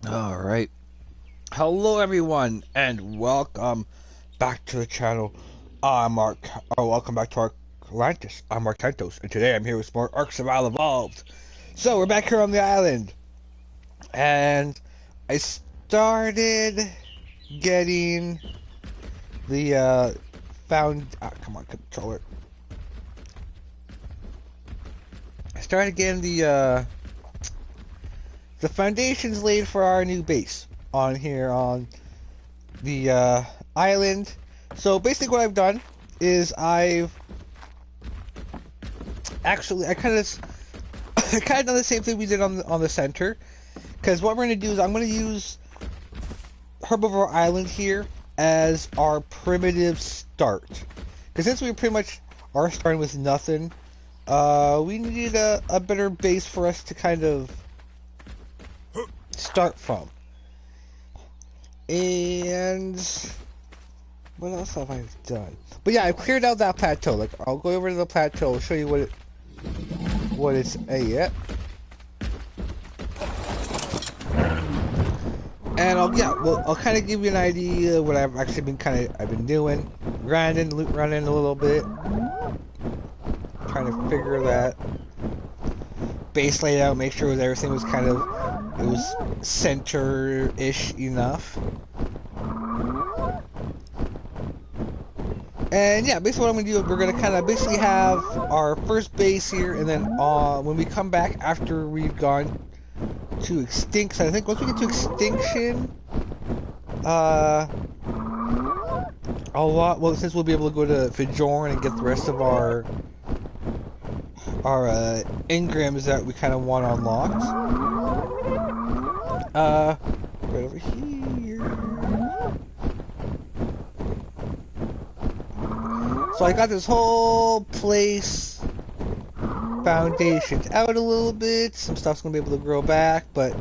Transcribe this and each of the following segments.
Alright. Hello everyone and welcome back to the channel. Welcome back to Arkantos. I'm Arkantos and today I'm here with more Ark Survival Evolved. So we're back here on the island and I started getting the come on controller. I started getting the foundations laid for our new base on here on the island. So basically what I've done is I kind of done the same thing we did on the center, because what we're going to do is I'm going to use Herbivore Island here as our primitive start, because since we pretty much are starting with nothing, we needed a better base for us to kind of start from. And what else have I done? But yeah, I've cleared out that plateau. Like, I'll go over to the plateau, show you what it's at. And I'll kind of give you an idea of what I've actually been doing, grinding, loot running a little bit, trying to figure that base layout, make sure everything was it was center-ish enough. And yeah, basically what I'm going to do, we're going to kind of basically have our first base here, and then when we come back after we've gone to extinction, I think once we get to extinction, since we'll be able to go to Fijoran and get the rest of our engrams that we kind of want unlocked. Right over here. So I got this whole place foundations out a little bit. Some stuff's gonna be able to grow back, but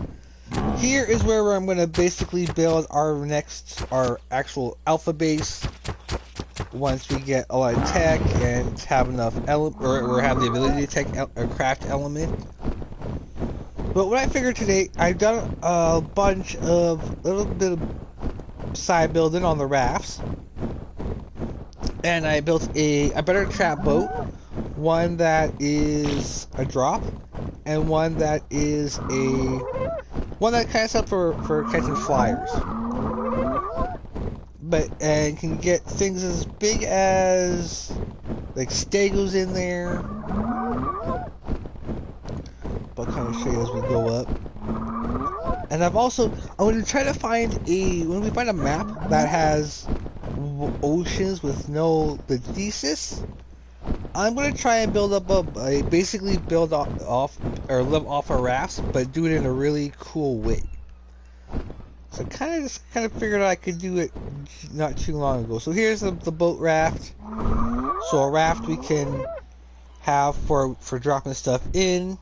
here is where I'm gonna basically build our actual alpha base. Once we get a lot of tech and have enough or have the ability to craft element. But what I figured today, I've done a little bit of side building on the rafts, and I built a better trap boat, one that is a drop, and one that is one that kind of set up for catching flyers. And can get things as big as like stegos in there. But kind of show you as we go up. And I'm going to try to find when we find a map that has oceans with no thesis, I'm going to try and build up basically build off or live off of rafts, but do it in a really cool way. So I just figured out I could do it not too long ago. So here's the boat raft. So a raft we can have for dropping stuff in,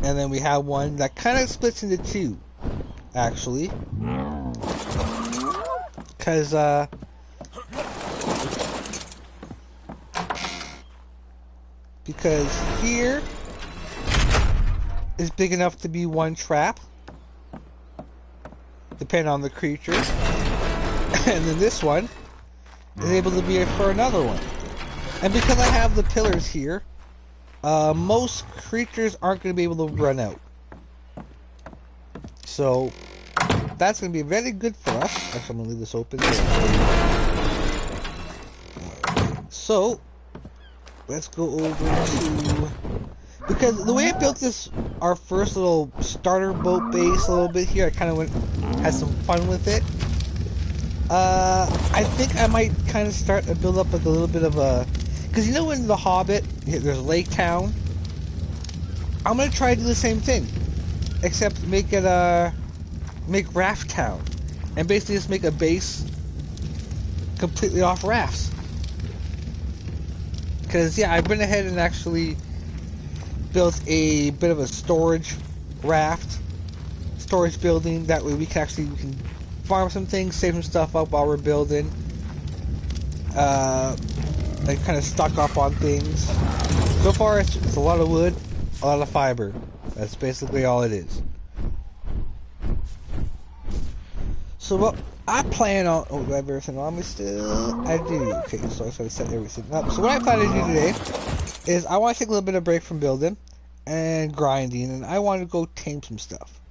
and then we have one that kind of splits into two, actually. Because here is big enough to be one trap, depending on the creature, and then this one is able to be for another one. And because I have the pillars here, most creatures aren't going to be able to run out, so that's going to be very good for us. Actually, I'm going to leave this open. So let's go over to, because the way I built our first little starter boat base a little bit here, I kind of had some fun with it. I think I might kind of start to build up like a little bit of because you know in The Hobbit, there's Lake Town. I'm going to try to do the same thing, except make Raft Town, and basically just make a base completely off rafts. Because yeah, I've been ahead and actually built a bit of a storage building. That way we can farm some things, save some stuff up while we're building, and kind of stock up on things. So far it's a lot of wood, a lot of fiber. That's basically all it is. So what I plan on... Oh, do I have everything on me still? I do. Okay, so I just gotta set everything up. So what I plan to do today is I want to take a little bit of break from building and grinding, and I want to go tame some stuff.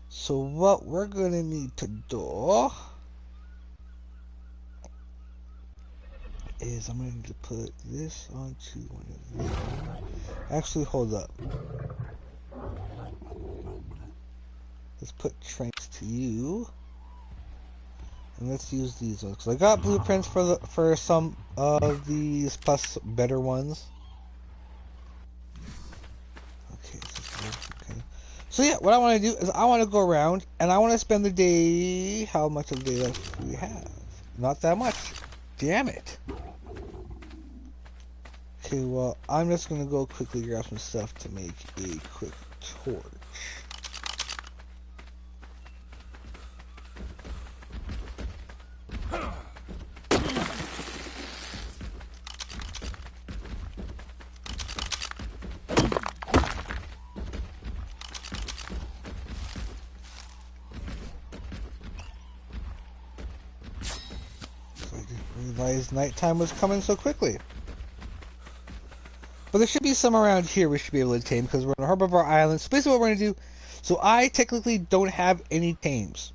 So what we're gonna need to do is I'm gonna need to put this onto one of these. Actually, hold up. Let's put trains to you, and let's use these ones because I got blueprints for some of these plus better ones. Okay, okay. So yeah, what I want to do is I want to go around and I want to spend the day. How much of the day left do we have? Not that much. Damn it. Okay, well I'm just gonna go quickly grab some stuff to make a quick torch. Realized nighttime was coming so quickly. But there should be some around here we should be able to tame because we're on a Herbivore Island. So basically what we're going to do... So I technically don't have any tames.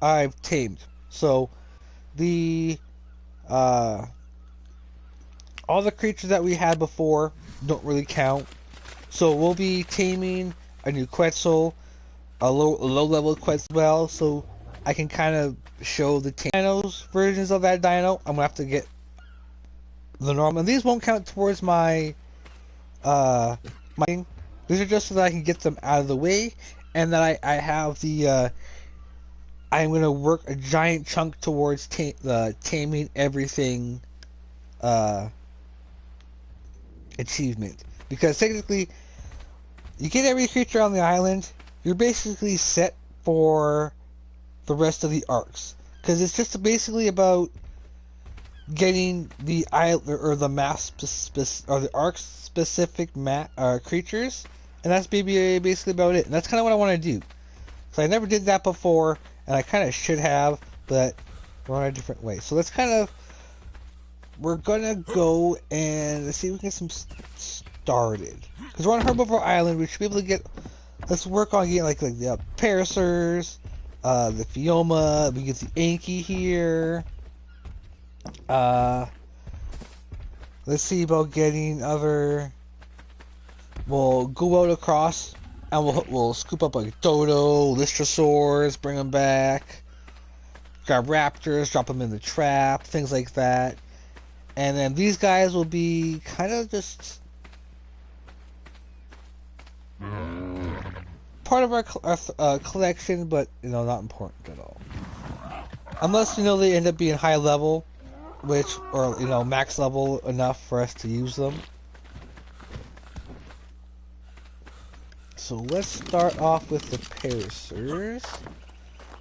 I've tamed. So the... all the creatures that we had before don't really count. So we'll be taming a new Quetzal, a low-level Quetzal, so I can kind of show the dinos versions of that dino. I'm gonna have to get the normal. And these won't count towards my these are just so that I can get them out of the way, and that I have the I'm gonna work a giant chunk towards taming everything achievement, because technically you get every creature on the island, you're basically set for the rest of the arcs, because it's just basically about getting the island or the or the arc specific creatures, and that's basically about it. And that's kind of what I want to do. So I never did that before, and I kind of should have, but we're on a different way. So let's we're gonna go and let's see if we can get some started, because we're on Herbivore Island. We should be able to get. Let's work on getting like the Paracers. The Fioma, we get the Anki here. Let's see about getting other. We'll go out across and we'll scoop up like Dodo, Lystrosaurs, bring them back. Grab Raptors, drop them in the trap, things like that. And then these guys will be kind of just part of our collection, but not important at all. Unless they end up being high level, or max level enough for us to use them. So let's start off with the Paracers.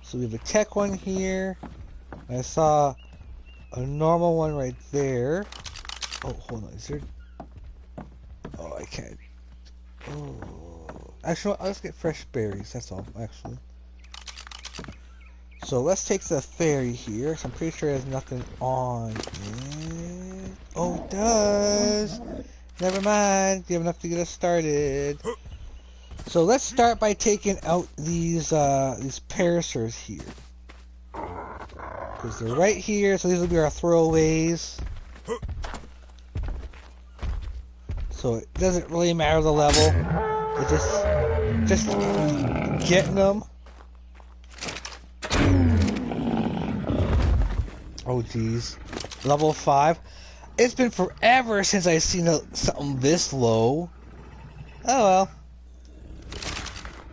So we have a tech one here. I saw a normal one right there. Oh, hold on, is there? Oh, I can't. Oh. Actually, let's get fresh berries, that's all, actually. So let's take the ferry here. So I'm pretty sure there's nothing on it. Oh, it does! Never mind, you have enough to get us started. So let's start by taking out these Paracers here. Because they're right here, so these will be our throwaways. So it doesn't really matter the level. It's just getting them. Oh geez, level 5. It's been forever since I've seen something this low. Oh well.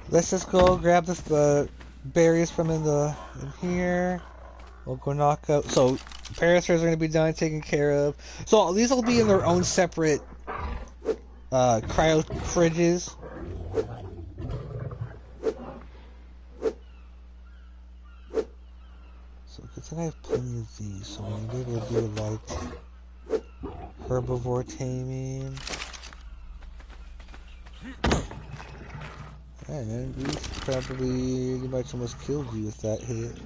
Let's just go grab the berries from in here. We'll go knock out. So Paracers are going to be done, taken care of. So these will be in their own separate cryo fridges. So good thing I have plenty of these, so I'm going to be able to do like herbivore taming. And we probably pretty much almost killed you with that hit.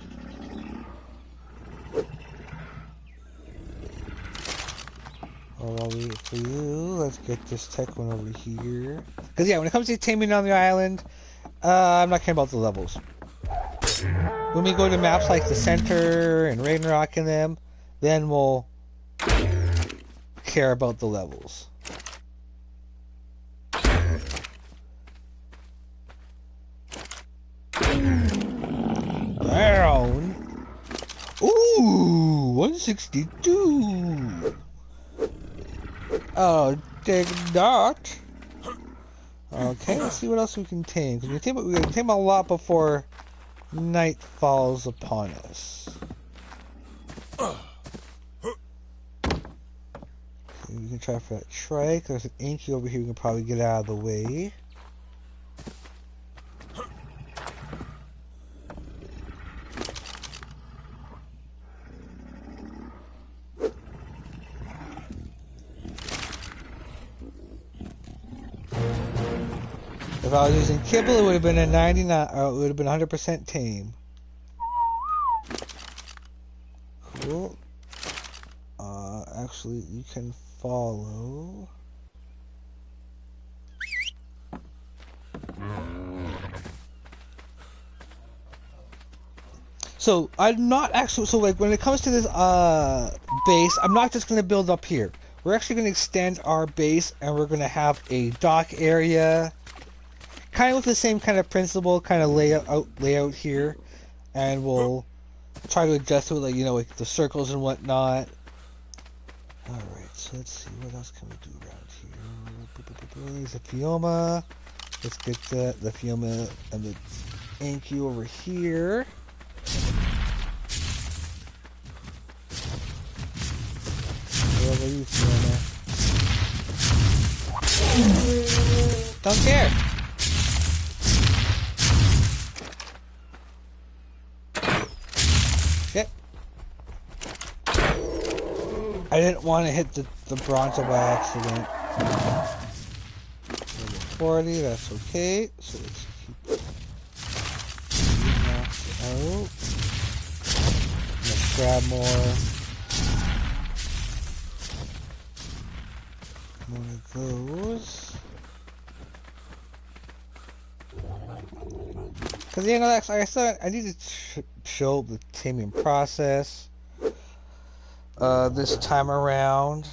While we wait for you, let's get this tech one over here. Because yeah, when it comes to taming on the island, I'm not caring about the levels. When we go to maps like the center and Ragnarok in them, then we'll care about the levels. Down. Ooh, 162. Oh, dig that. Okay, let's see what else we can tame. Because we can tame a lot before night falls upon us. Okay, we can try for that trike. There's an Inky over here we can probably get out of the way. If I was using kibble, it would have been a 99, or it would have been 100% tame. Cool. Actually, you can follow. So I'm not actually. So like when it comes to this base, I'm not just gonna build up here. We're actually gonna extend our base, and we're gonna have a dock area. Kind of with the same kind of principle, kind of layout here, and we'll try to adjust to it, like, you know, like the circles and whatnot. All right, so let's see what else can we do around here. There's a Fioma. Let's get the Fioma and the Anki over here. Where are you, Fioma? Don't care. I didn't want to hit the Bronto by accident. 40, that's okay. So let's keep it out. Let's grab more of those. Because, you know, like I said, I need to show the taming process. This time around,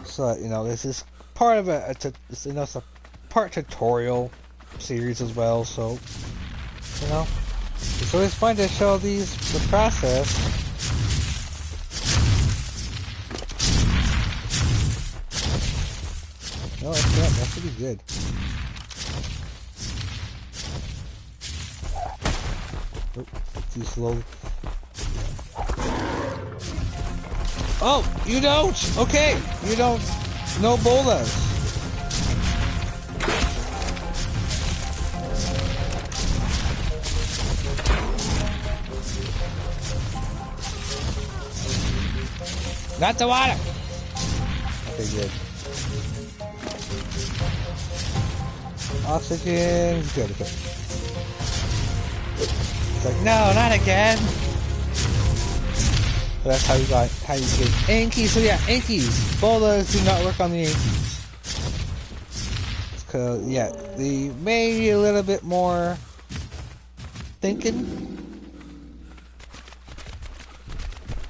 so you know, this is part of you know, it's a part tutorial series as well. So you know, it's always fun to show the process. No, that's pretty good. Too slow. Oh, you don't? Okay, you don't. No bolas. Not the water. Okay, good. Oxygen. Good. Okay. It's like, no, not again. So that's how you get Ankies. So yeah, Ankies. Bolas do not work on the Ankies. Cause yeah, they may need a little bit more thinking.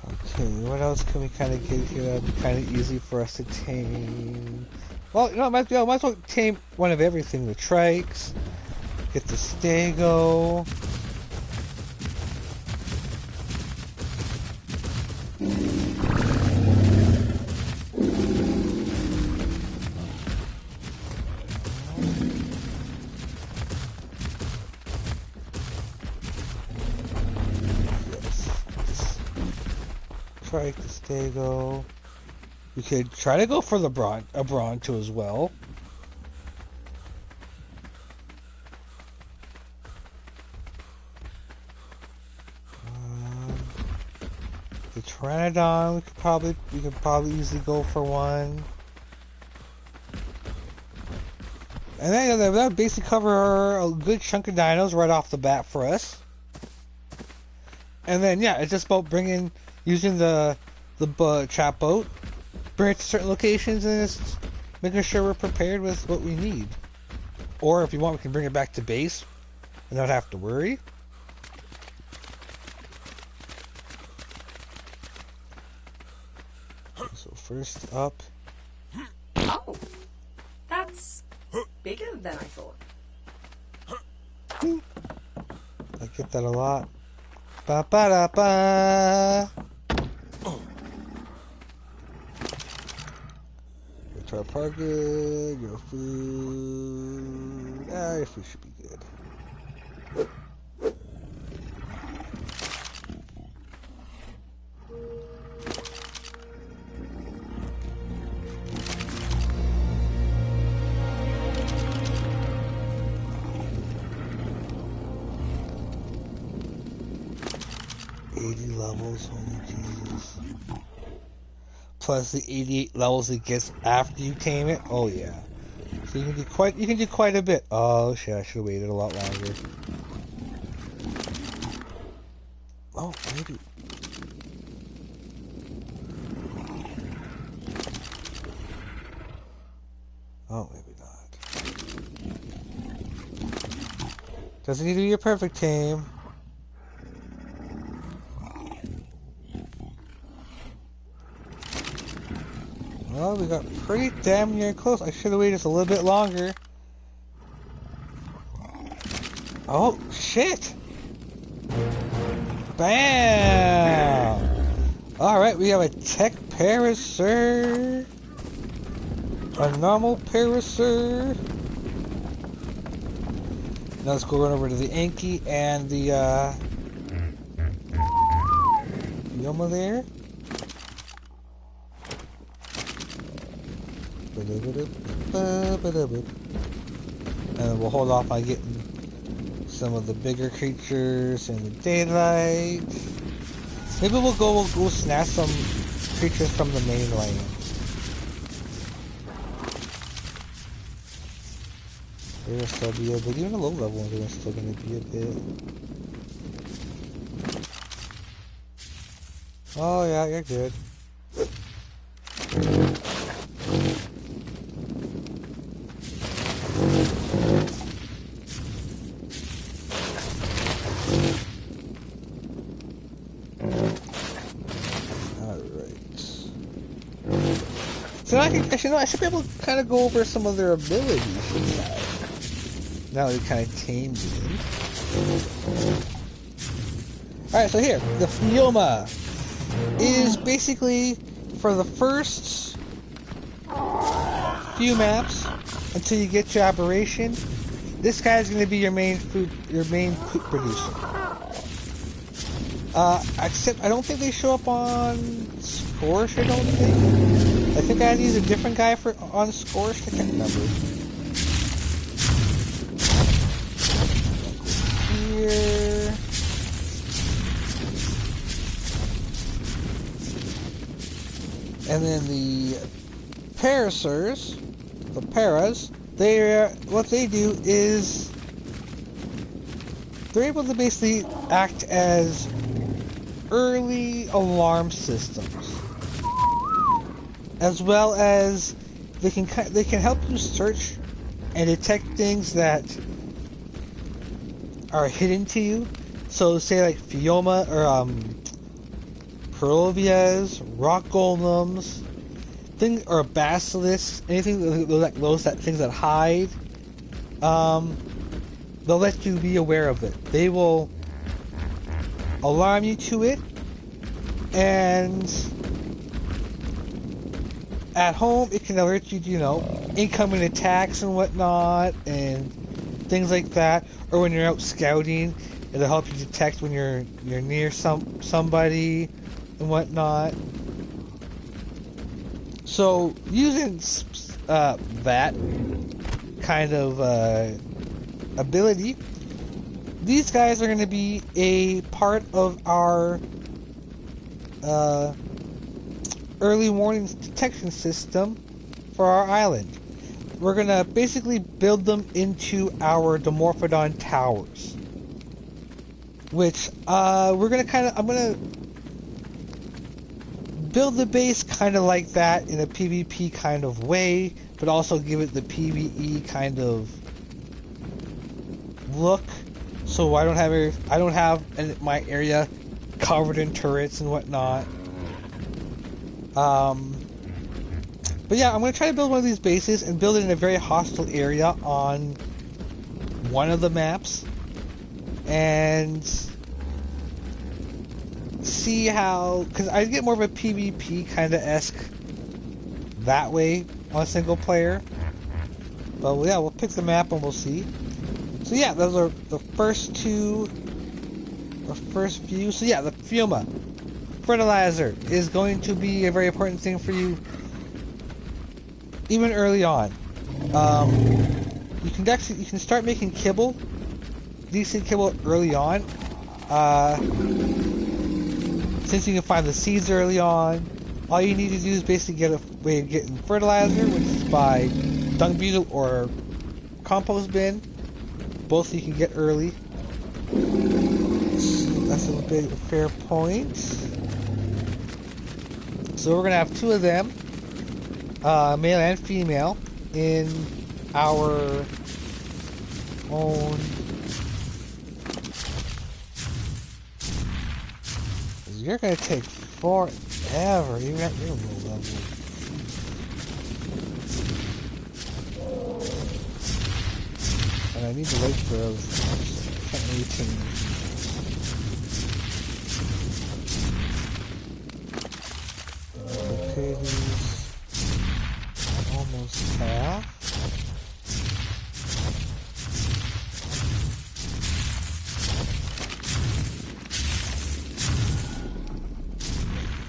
Okay, what else can we kind of get here that would be kind of easy for us to tame? Well, you know, might as well tame one of everything. The trikes, get the stego. Trike, the stego. We could try to go for the Bronto as well. The Pteranodon, we could probably easily go for one. And then that would basically cover a good chunk of dinos right off the bat for us. And then, yeah, it's just about using the trap boat, bring it to certain locations, and just making sure we're prepared with what we need. Or if you want, we can bring it back to base and not have to worry. So first up. Oh, that's bigger than I thought. I get that a lot. Ba ba da ba. Your tarp good. Your food. Your food should be good. 80 levels, holy Jesus. Plus the 88 levels it gets after you tame it. Oh yeah. So you can do quite a bit. Oh shit, I should have waited a lot longer. Oh, maybe. Oh, maybe not. Doesn't need to be a perfect tame. Well, we got pretty damn near close. I should have waited just a little bit longer. Oh, shit! Bam! Alright, we have a tech parasaur. A normal parasaur. Now let's go run over to the Anki and the Yoma there. And we'll hold off on getting some of the bigger creatures in the daylight. Maybe we'll go snatch some creatures from the mainland. There'll still be a bit, even the low level ones are still going to be a bit. Oh yeah, you're good. So I should be able to kind of go over some of their abilities now that we kind of tamed them. Alright, so here, the Fioma is basically for the first few maps until you get your aberration. This guy is going to be your main poop producer. Except I don't think they show up on Scorch, I don't think. I think I use a different guy on Scorch. I can't remember. Here. And then the Parasaurs, the Paras, what they do is they're able to basically act as early alarm systems. As well as they can help you search and detect things that are hidden to you. So say like Fioma or Perovias, rock golems, or basilisks, anything like those things that hide. They'll let you be aware of it. They will alarm you to it, and at home, it can alert you, incoming attacks and whatnot, and things like that. Or when you're out scouting, it'll help you detect when you're near somebody and whatnot. So using that kind of ability, these guys are going to be a part of our early warning detection system for our island. we're gonna basically build them into our Dimorphodon towers. Which, I'm gonna build the base kind of like that in a PvP kind of way, but also give it the PvE kind of look. So I don't have my area covered in turrets and whatnot. But yeah, I'm going to try to build one of these bases and build it in a very hostile area on one of the maps. And see how... Because I get more of a PvP kind of esque that way on a single player. But yeah, we'll pick the map and we'll see. So yeah, those are the first two... Or first few. So yeah, the Fuma. Fertilizer is going to be a very important thing for you even early on. You can start making kibble, decent kibble early on, since you can find the seeds early on. All you need to do is basically get a way of getting fertilizer, which is by dung beetle or compost bin. Both you can get early. So that's a big fair point. So we're gonna have two of them, male and female, in our own. You're gonna take forever, even at your low level. And I need to wait for those. S1E18. Okay, these almost half.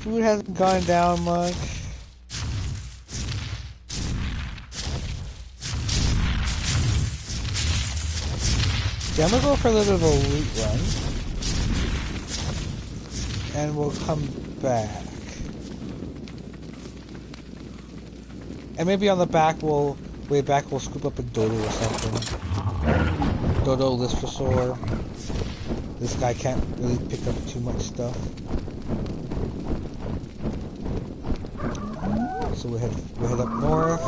Food hasn't gone down much. Yeah, I'm gonna go for a little bit of a loot run. And we'll come back. And maybe on the way back we'll scoop up a dodo or something. Dodo, Listrosaur. This guy can't really pick up too much stuff. So we'll head up north.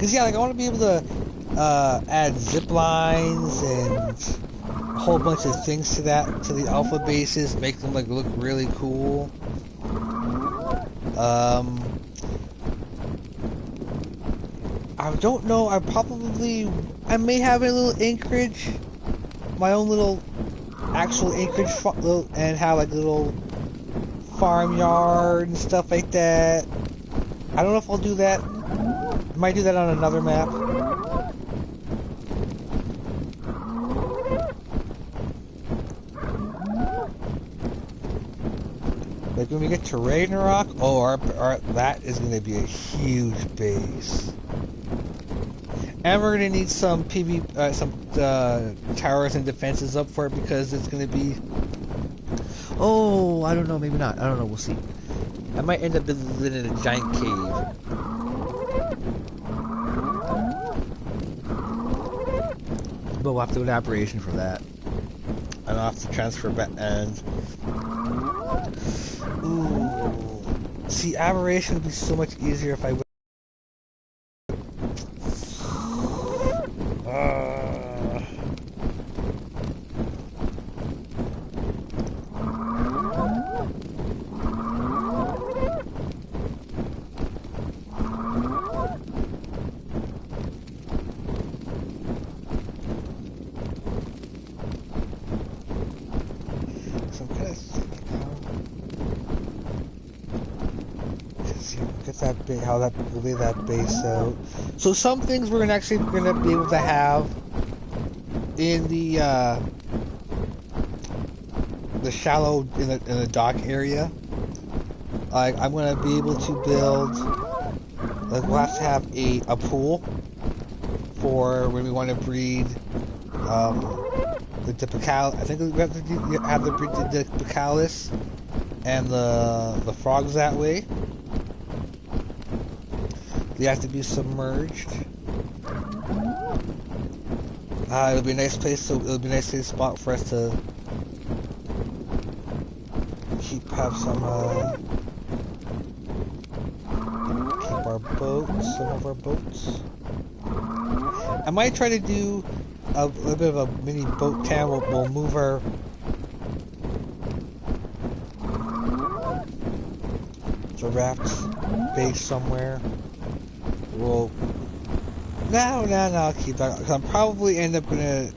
Cause yeah, like I want to be able to add zip lines and a whole bunch of things to the alpha bases, make them like look really cool. I don't know. I may have a little anchorage, my own little actual anchorage, and have like a little farmyard and stuff like that. I don't know if I'll do that. I might do that on another map. Like when we get to Ragnarok, that is going to be a huge base. And we're going to need some towers and defenses up for it because it's going to be... Oh, I don't know, maybe not. I don't know, we'll see. I might end up living in a giant cave. But we'll have to do an aberration for that. And I'll have to transfer back and... Ooh. See, aberration would be so much easier if I would... lay that base out. So some things we're gonna be able to have in the shallow in the dock area. Like I'm gonna be able to build. Like we'll have to have a pool for when we want to breed the Dipicalis. I think we have to have the breed the Dipicalis and the frogs that way. They have to be submerged. It'll be a nice place. So it'll be a nice safe spot for us to have some. Keep our boats. Some of our boats. I might try to do a little bit of a mini boat town. We'll move our raft base somewhere. No, I'll keep that. Cause I'm probably end up gonna.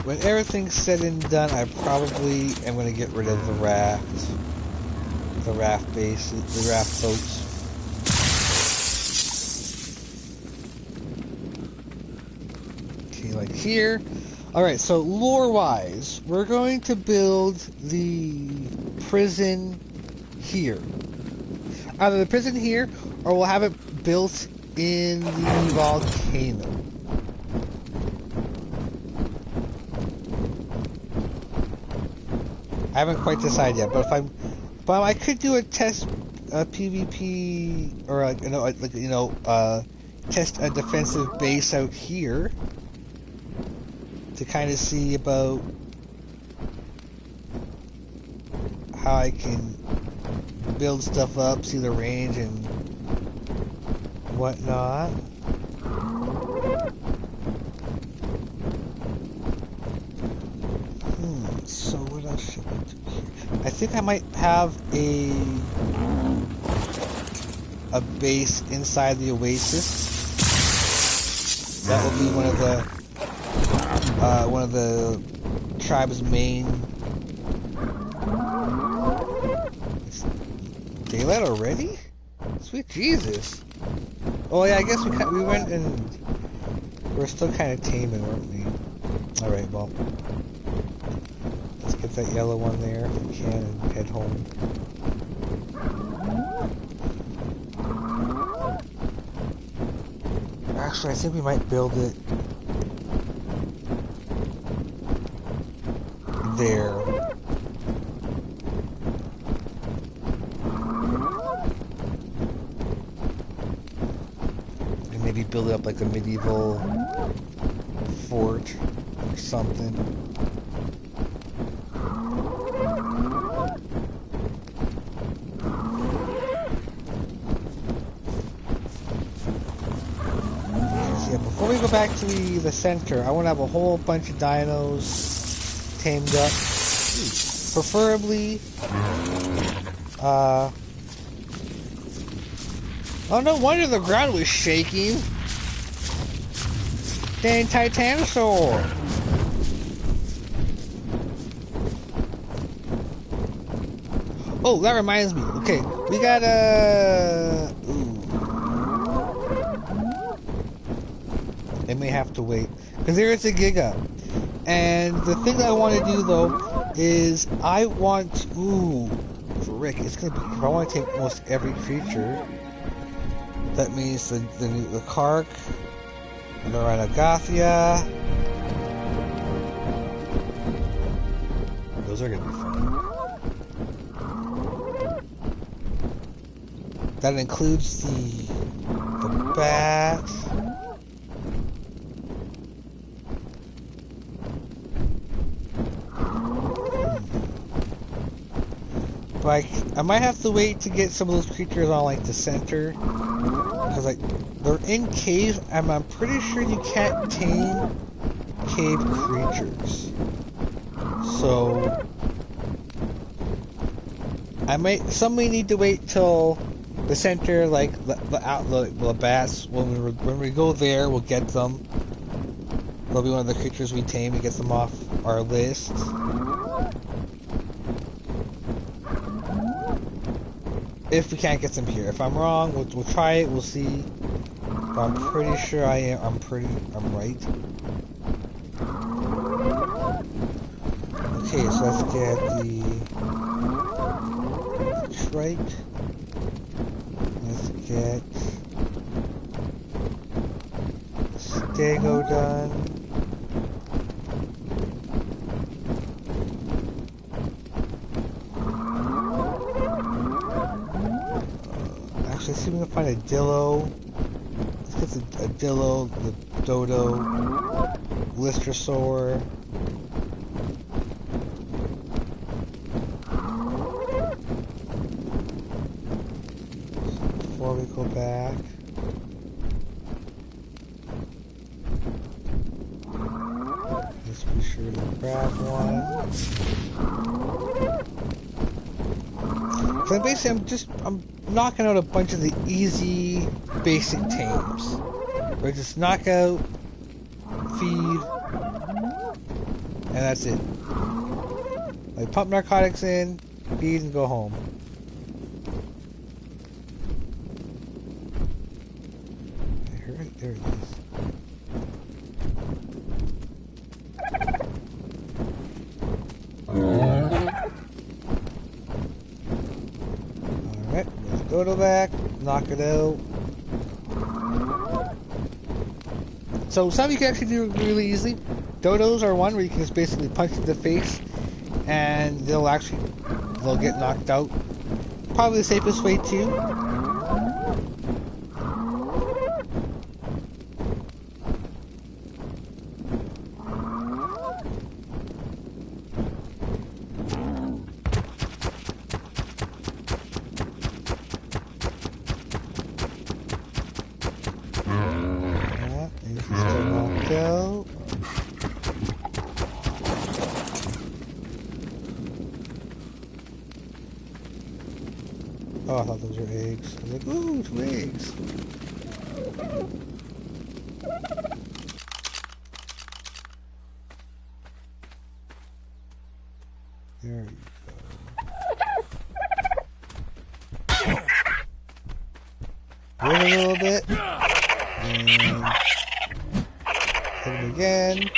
When everything's said and done, I probably am gonna get rid of the raft base, the raft boats. Okay, like here. Alright, so lore-wise, we're going to build the prison here. Either the prison here, or we'll have it built in the volcano. I haven't quite decided yet, but I could do a test, PvP, or test a defensive base out here to kind of see about how I can build stuff up, see the range and whatnot. So what else should I do here? I think I might have a base inside the oasis. That will be one of the tribe's main. It's daylight already? Sweet Jesus! Oh yeah, I guess we went and we're still kind of taming, aren't we? All right, well, let's get that yellow one there if we can and head home. Actually, I think we might build it there. And maybe build it up like a medieval fort or something. Before we go back to the center, I want to have a whole bunch of dinos tamed up. Preferably, oh, no wonder the ground was shaking. Dang Titanosaur. Oh, that reminds me. Okay, we got They may have to wait, because there is a gig up. And the thing that I want to do though is I want frick, it's gonna be, if I want to take almost every creature, that means the Kark, the Rhinogothia. Those are gonna be fun. That includes the bats. Like, I might have to wait to get some of those creatures on like the center, because like they're in caves, and I'm pretty sure you can't tame cave creatures. So some may need to wait till the center, like the bats. When we go there, we'll get them. They'll be one of the creatures we tame to get them off our list. If we can't get them here. If I'm wrong, we'll try it, we'll see. But I'm pretty sure I'm right. Okay, so let's get the trike. Let's get Stego done. let's see if we can find a dillo. Let's get a dillo, the dodo, listersaur. Before we go back. Let's be sure to grab one. So basically I'm knocking out a bunch of the easy basic tames. Where just knock out, feed, and that's it. Like pump narcotics in, feed, and go home. Right there it is. Alright, let's dodo back, knock it out. So some you can actually do really easily. Dodos are one where you can just basically punch in the face and they'll get knocked out. Probably the safest way too. Oh, I thought those were eggs. I was like, ooh, 2 eggs. There you go. Wait a little bit. And hit him again.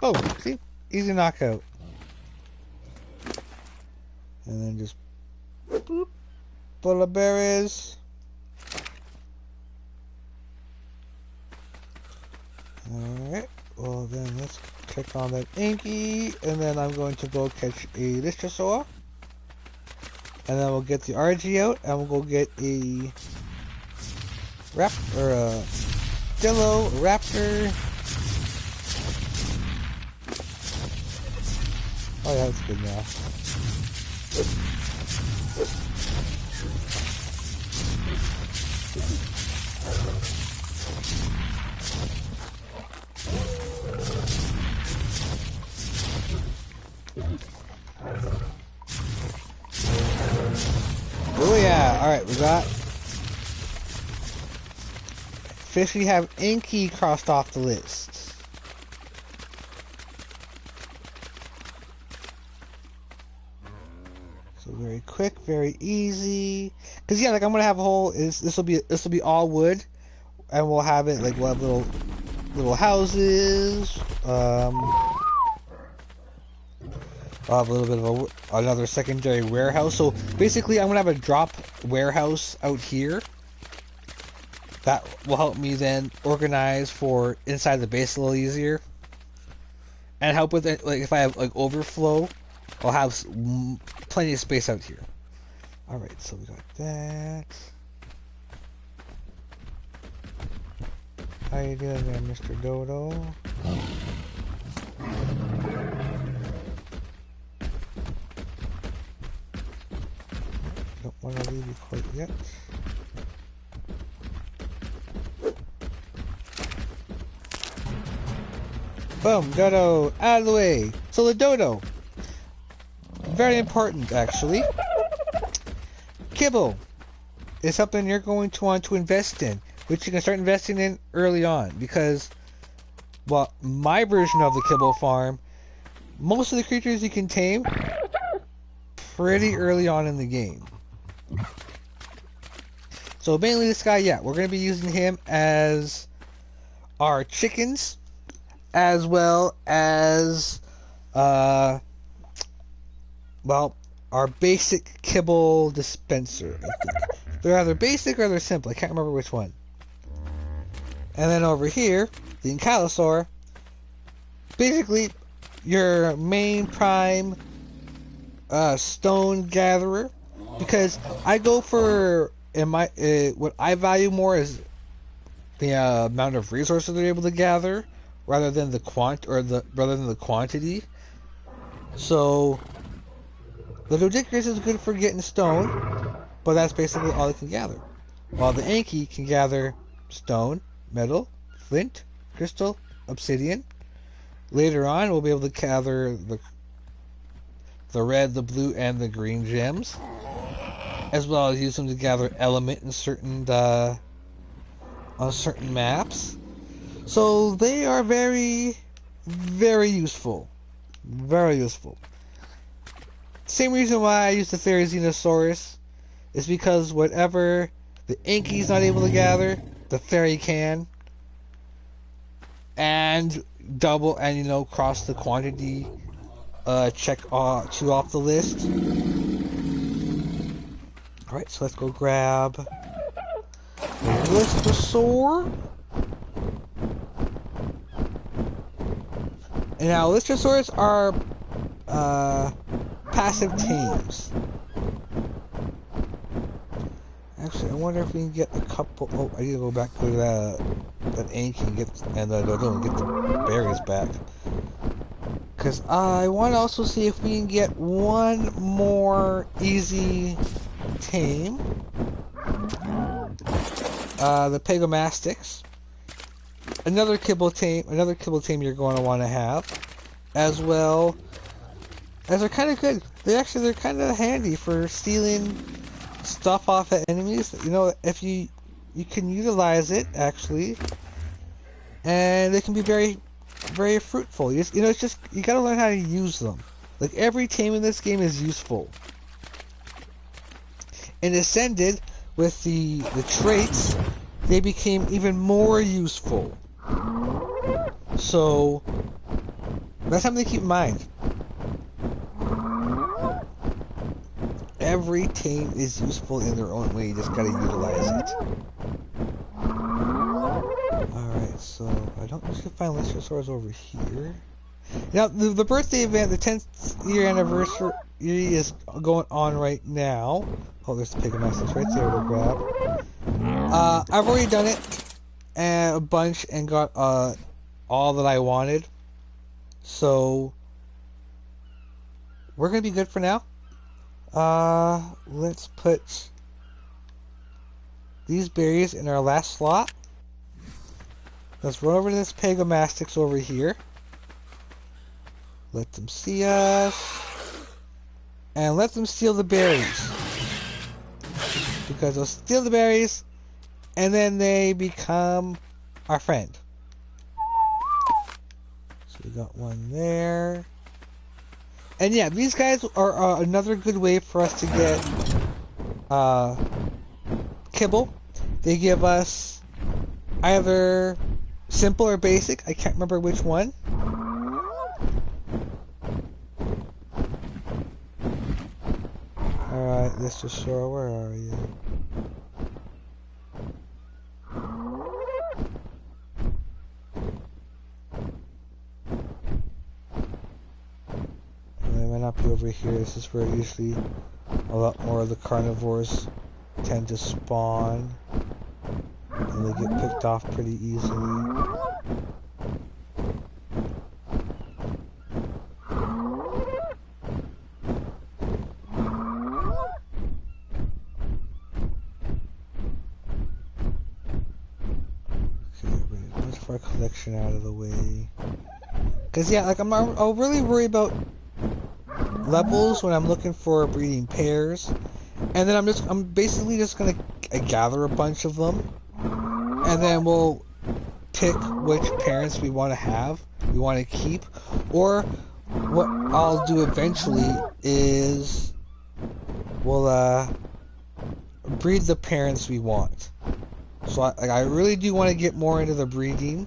Oh, see? Easy knockout. And then just boop, full of berries. Alright, well then let's click on that Inky, and then I'm going to go catch a Listersaur. And then we'll get the RG out, and we'll go get a Dillo, a Raptor. Oh yeah, that's good now. Oh yeah, alright, we got fish. We have Inky crossed off the list. So very quick, very easy. Cause yeah, like I'm gonna have a whole this will be all wood, and we'll have it like we'll have little houses. I'll have a little bit of another secondary warehouse. So basically, I'm gonna have a drop warehouse out here. That will help me then organize for inside the base a little easier, and help with it. Like if I have like overflow, I'll have plenty of space out here. All right, so we got that. How you doing there, Mr. Dodo? Don't want to leave you quite yet. Boom, Dodo, out of the way. So the Dodo, very important actually. Kibble is something you're going to want to invest in, which you can start investing in early on, because, well, my version of the Kibble farm, most of the creatures you can tame pretty early on in the game. So mainly this guy, yeah, we're going to be using him as our chickens, as well as, well, our basic kibble dispenser. They're either basic or they're simple. I can't remember which one. And then over here, the Ankylosaur, basically your main prime stone gatherer, because I go for what I value more is the amount of resources they're able to gather rather than the quantity. So the Doedicurus is good for getting stone, but that's basically all it can gather. While the Anki can gather stone, metal, flint, crystal, obsidian. Later on, we'll be able to gather the red, the blue, and the green gems, as well as use them to gather element in on certain maps. So they are very, very useful. Very useful. Same reason why I use the Therizinosaurus is because whatever the Anki's not able to gather, the Fairy can. And double and cross the quantity check two off the list. Alright, so let's go grab the Listosaur. And now Listosaurs are passive tames. Actually, I wonder if we can get a couple. Oh, I need to go back to that Anki and get the berries back. Because I want to also see if we can get one more easy tame. The Pegomastix. Another kibble tame you're going to want to have, as well as they're kind of good. They're kind of handy for stealing stuff off of enemies. If you can utilize it actually, and they can be very, very fruitful. It's just you gotta learn how to use them. Like every tame in this game is useful. And Ascended with the traits, they became even more useful. So that's something to keep in mind. Every tame is useful in their own way. You just gotta utilize it. Alright, so I don't usually find Listosaurs over here. Now, the birthday event, the 10th year anniversary is going on right now. Oh, there's the Pegomastix right there to grab. I've already done it a bunch and got all that I wanted. So we're gonna be good for now. Let's put these berries in our last slot. Let's run over to this Pegomastix over here. Let them see us. And let them steal the berries. Because they'll steal the berries, and then they become our friend. So we got one there. And yeah, these guys are another good way for us to get kibble. They give us either simple or basic. I can't remember which one. Alright, Listosaur, where are you? Up over here, this is where usually a lot more of the carnivores tend to spawn, and they get picked off pretty easily. Okay, bring a bunch of our collection out of the way. Cause yeah, like I'll really worry about levels when I'm looking for breeding pairs, and then I'm basically just gonna gather a bunch of them, and then we'll pick which parents we want to keep, or what I'll do eventually is we'll breed the parents we want. So I really do want to get more into the breeding,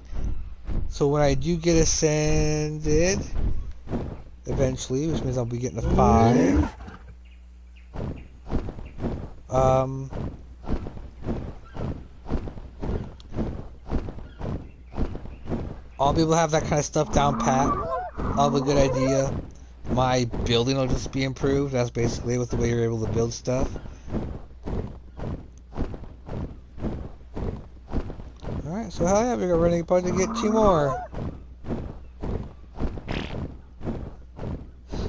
so when I do get Ascended eventually, which means I'll be getting a 5. I'll be able to have that kind of stuff down pat. I'll have a good idea. My building will just be improved. That's basically with the way you're able to build stuff. Alright, so hell yeah, we're running about to get 2 more.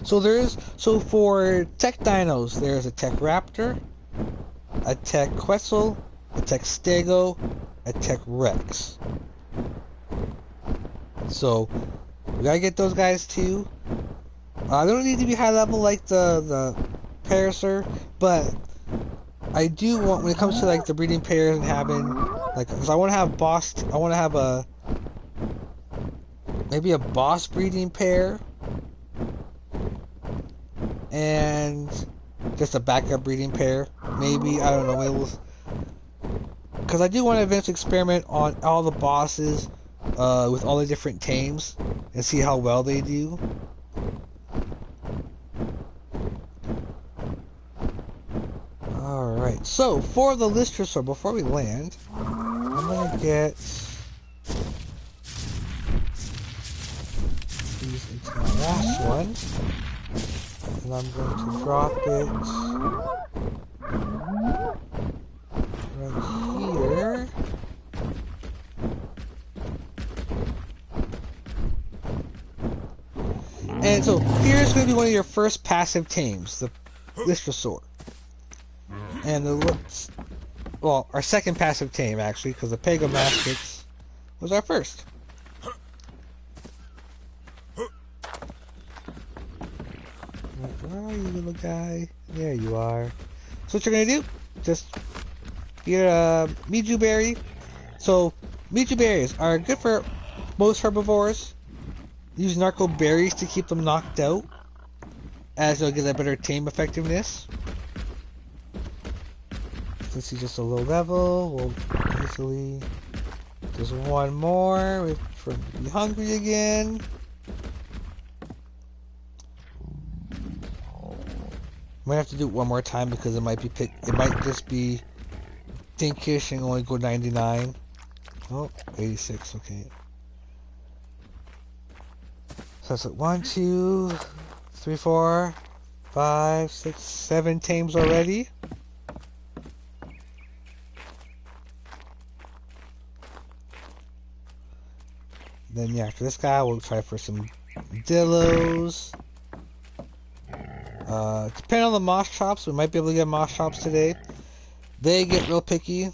So for tech dinos, there's a tech raptor, a tech quetzal, a tech stego, a tech rex. So we gotta get those guys too. They don't need to be high level like the Parasaur, but I do want, when it comes to like the breeding pairs and having like, because I want to have I want to have maybe a boss breeding pair and just a backup breeding pair. Maybe, I don't know, maybe we'll, because I do want to eventually experiment on all the bosses with all the different tames and see how well they do. Alright, so for the Listrosaur, before we land, I'm gonna get these into my last one, and I'm going to drop it right here. And so here's going to be one of your first passive tames, the Listrosaur. And well, our second passive tame actually, because the Pegomastix was our first. Where are you, little guy? There you are. So what you're gonna do? Just get a Miju berry. So Miju berries are good for most herbivores. Use narco berries to keep them knocked out, as they'll get a better tame effectiveness. Since he's just a low level, we'll easily just one more. Wait for him to be hungry again. Might have to do it one more time because it might just be dinkish and only go 99. Oh, 86, okay. So that's 1, 2, 3, 4, 5, 6, 7 tames already. Then yeah, after this guy, we'll try for some Dillos. Depending on the moss chops, we might be able to get moss chops today. They get real picky.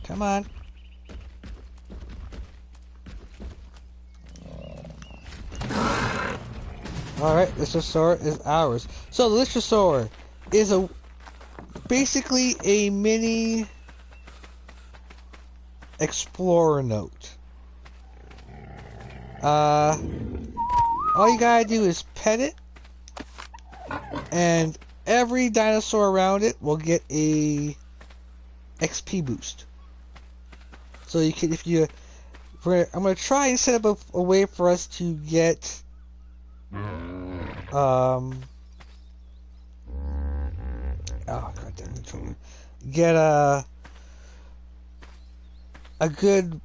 Come on. Alright, Listrosaur is ours. So the Listrosaur is basically a mini Explorer note. All you gotta do is pet it, and every dinosaur around it will get a XP boost. So you can, I'm gonna try and set up a way for us to get oh god damn it, get a good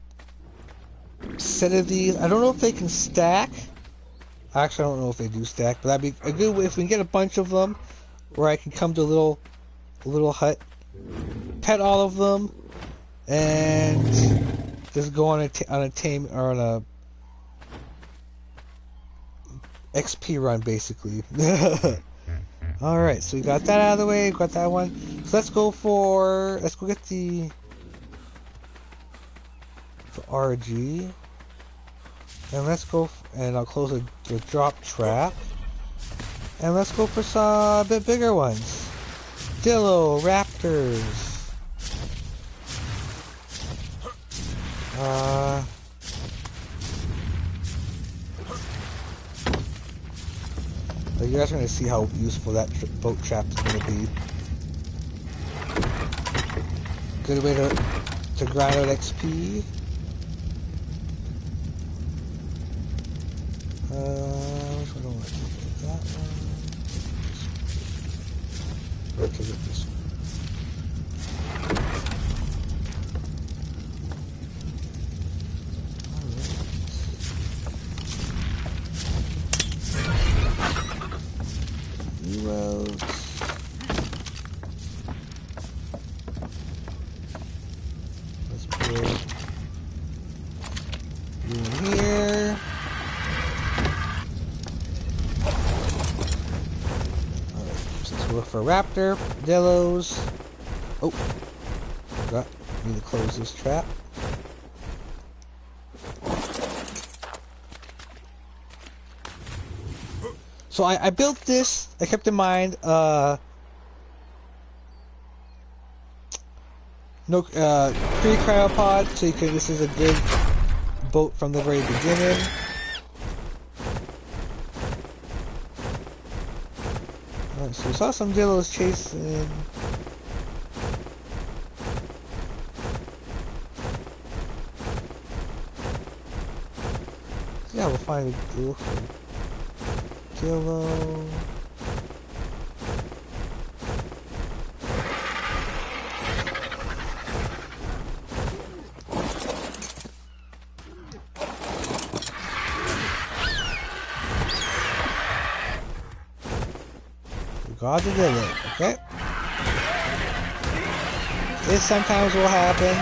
set of these. I don't know if they can stack. Actually, I don't know if they do stack, but that'd be a good way if we can get a bunch of them, where I can come to a little hut, pet all of them, and just go on a tame or on a XP run, basically. All right, so we got that out of the way. Got that one. So let's go get the RG. And let's go, and I'll close the drop trap. And let's go for some bit bigger ones. Dillo Raptors. You guys are going to see how useful that boat trap is going to be. Good way to grind out XP. Which one do I want to take? That one. Or take it this one. for Raptor, Dillos. Oh, forgot. Need to close this trap. So I built this. I kept in mind no pre-cryopod, so you can. This is a good boat from the very beginning. Alright, so we saw some Dillos chasing. Yeah, we'll find a deal for Dillo. God did it, okay? This sometimes will happen.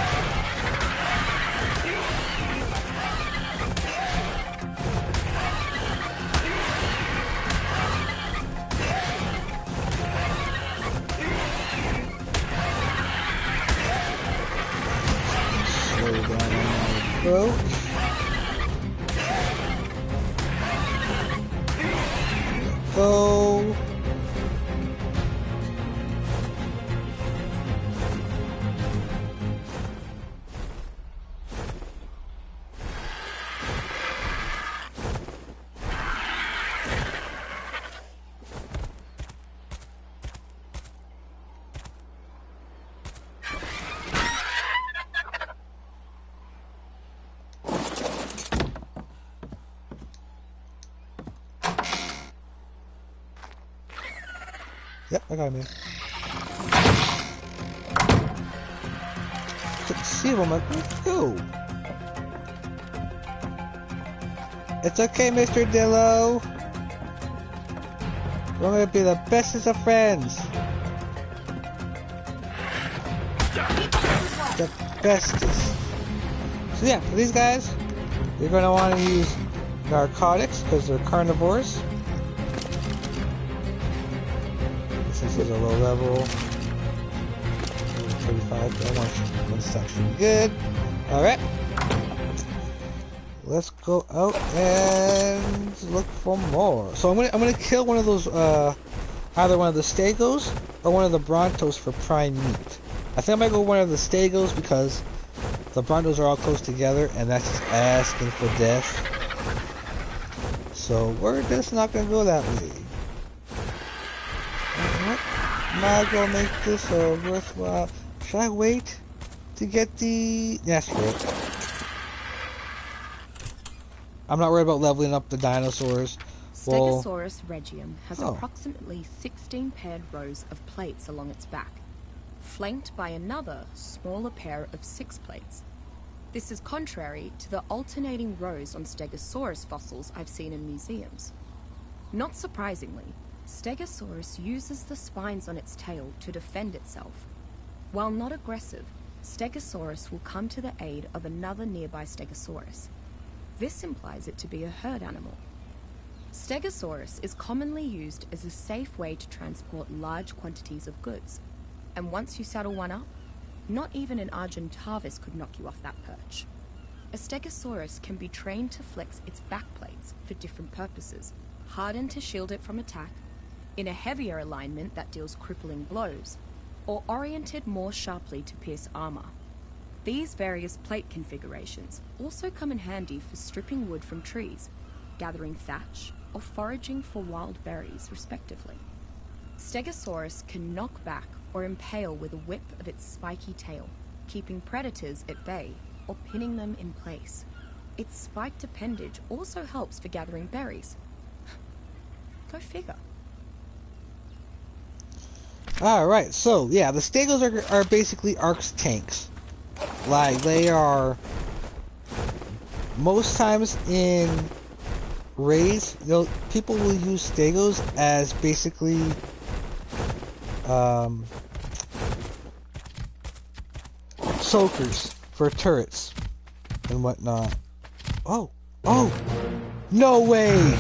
Slow down on my approach. Go. Yep, I got him here. Couldn't see him, I'm like, let's go. It's okay, Mr. Dillo. We're gonna be the bestest of friends. The bestest. So yeah, for these guys, you're gonna want to use narcotics because they're carnivores. This is a low level. 35. That's actually good. Alright. Let's go out and look for more. So I'm gonna kill one of those either one of the Stegos or one of the Brontos for prime meat. I think I might go one of the Stegos because the Brontos are all close together and that's just asking for death. So we're just not gonna go that way. Might as well make this worthwhile. Should I wait to get the... Yeah, screw it. I'm not worried about leveling up the dinosaurs. Stegosaurus regium has approximately 16 paired rows of plates along its back, flanked by another smaller pair of 6 plates. This is contrary to the alternating rows on Stegosaurus fossils I've seen in museums. Not surprisingly, Stegosaurus uses the spines on its tail to defend itself. While not aggressive, Stegosaurus will come to the aid of another nearby Stegosaurus. This implies it to be a herd animal. Stegosaurus is commonly used as a safe way to transport large quantities of goods, and once you saddle one up, not even an Arkantos could knock you off that perch. A Stegosaurus can be trained to flex its backplates for different purposes, hardened to shield it from attack, in a heavier alignment that deals crippling blows, or oriented more sharply to pierce armor. These various plate configurations also come in handy for stripping wood from trees, gathering thatch, or foraging for wild berries, respectively. Stegosaurus can knock back or impale with a whip of its spiky tail, keeping predators at bay or pinning them in place. Its spiked appendage also helps for gathering berries. Go figure. Alright, so yeah, the Stegos are basically Ark's tanks. Like, they are most times in raids, people will use Stegos as basically soakers for turrets and whatnot. Oh, no way!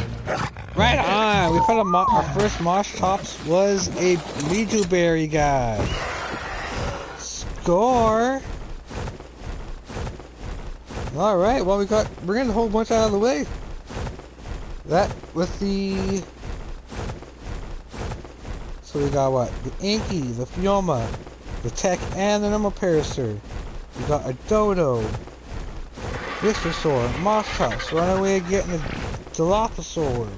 Right on! We found our first mosh tops was a Miju Berry guy. Score! Alright, well we're getting a whole bunch out of the way. That with the... So we got what? The Inky, the Fioma, the Tech, and the normal Parasaur. We got a Dodo, Viscersaur, Moschops. We're on our way to getting a Dilophosaur.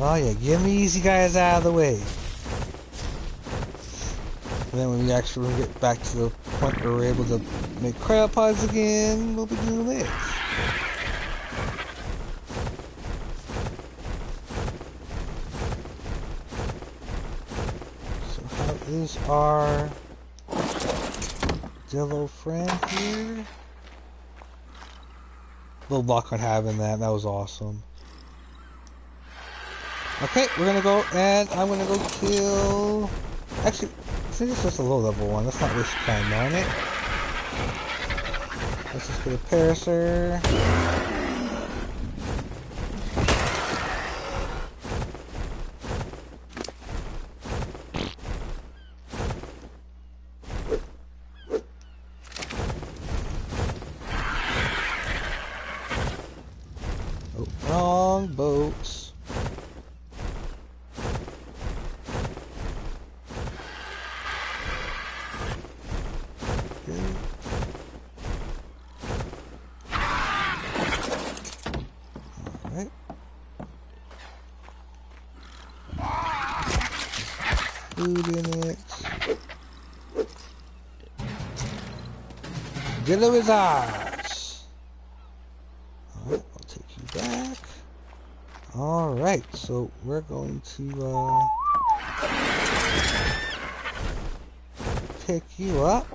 Oh yeah, give me easy guys out of the way. And then when we actually get back to the point where we're able to make cryopods again, we'll be doing this. So how is our Dillo friend here? Little luck on having that. That was awesome. Okay, we're gonna go and I'm gonna go kill. Actually, since it's just a low level one, let's not waste time on it. Let's just get a Parasaur. Oh, wrong boats. Food in it. Dillo is ours. Alright, I'll take you back. Alright, so we're going to pick you up.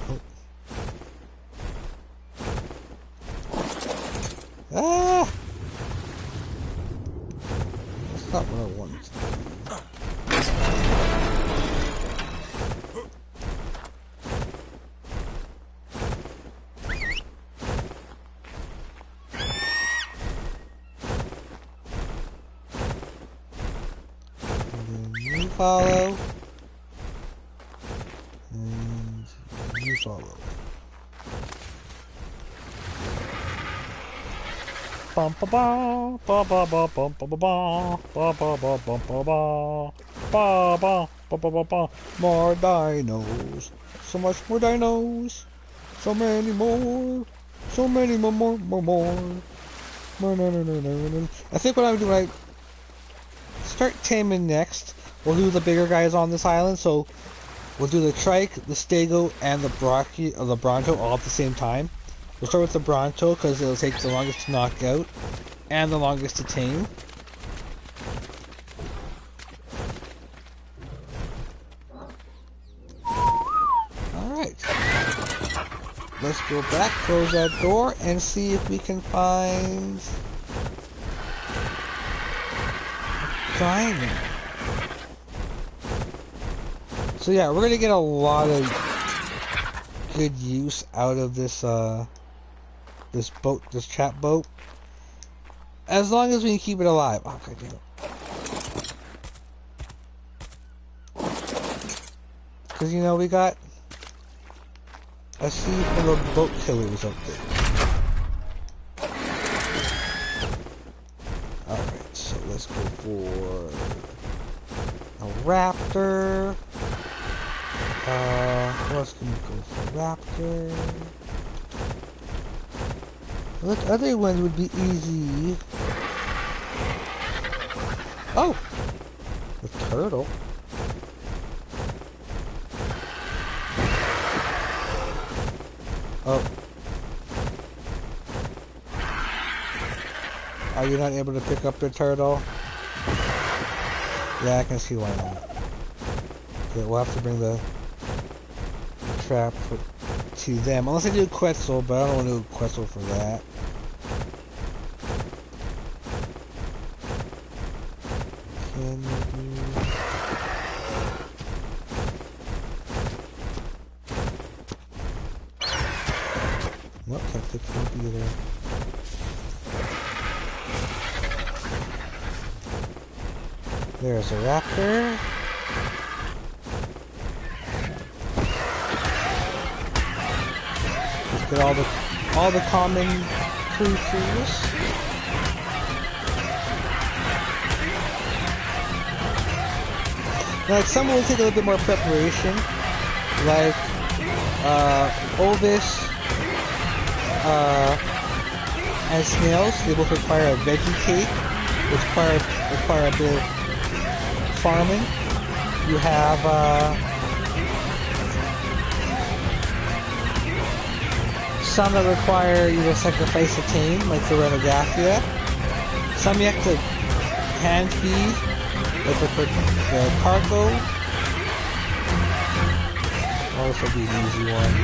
Oh. Ah! Not what I wanted to do. And then you follow. And you follow. Bum ba ba ba ba ba bum ba ba ba ba ba ba bum ba ba ba ba ba ba ba ba. More dinos, so much more dinos, so many more, so many more. I think what I'm doing, I start taming next. We'll do the bigger guys on this island, so we'll do the Trike, the Stego, and the Bronto all at the same time. We'll start with the Bronto because it'll take the longest to knock out and the longest to tame. Alright. Let's go back, close that door, and see if we can find a diamond. So yeah, we're gonna get a lot of good use out of this this chat boat, as long as we can keep it alive. Oh, God damn it. Because, you know, we got a sea full of boat killers up there. Alright, so let's go for a raptor. What else can we go for? Raptor. Well, the other ones would be easy. Oh! The turtle. Oh. Are you not able to pick up the turtle? Yeah, I can see why not. Okay, we'll have to bring the trap to them. Unless I do Quetzal, but I don't want to do Quetzal for that. Can you do... either. There's a raptor. Let's get all the common creatures. Like some will take a little bit more preparation, like Ovis and snails. They both require a veggie cake, which require a bit of farming. You have some that require you to sacrifice a tame, like the Renagathia. Some you have to hand feed, like the cargo. Oh, this will be an easy one.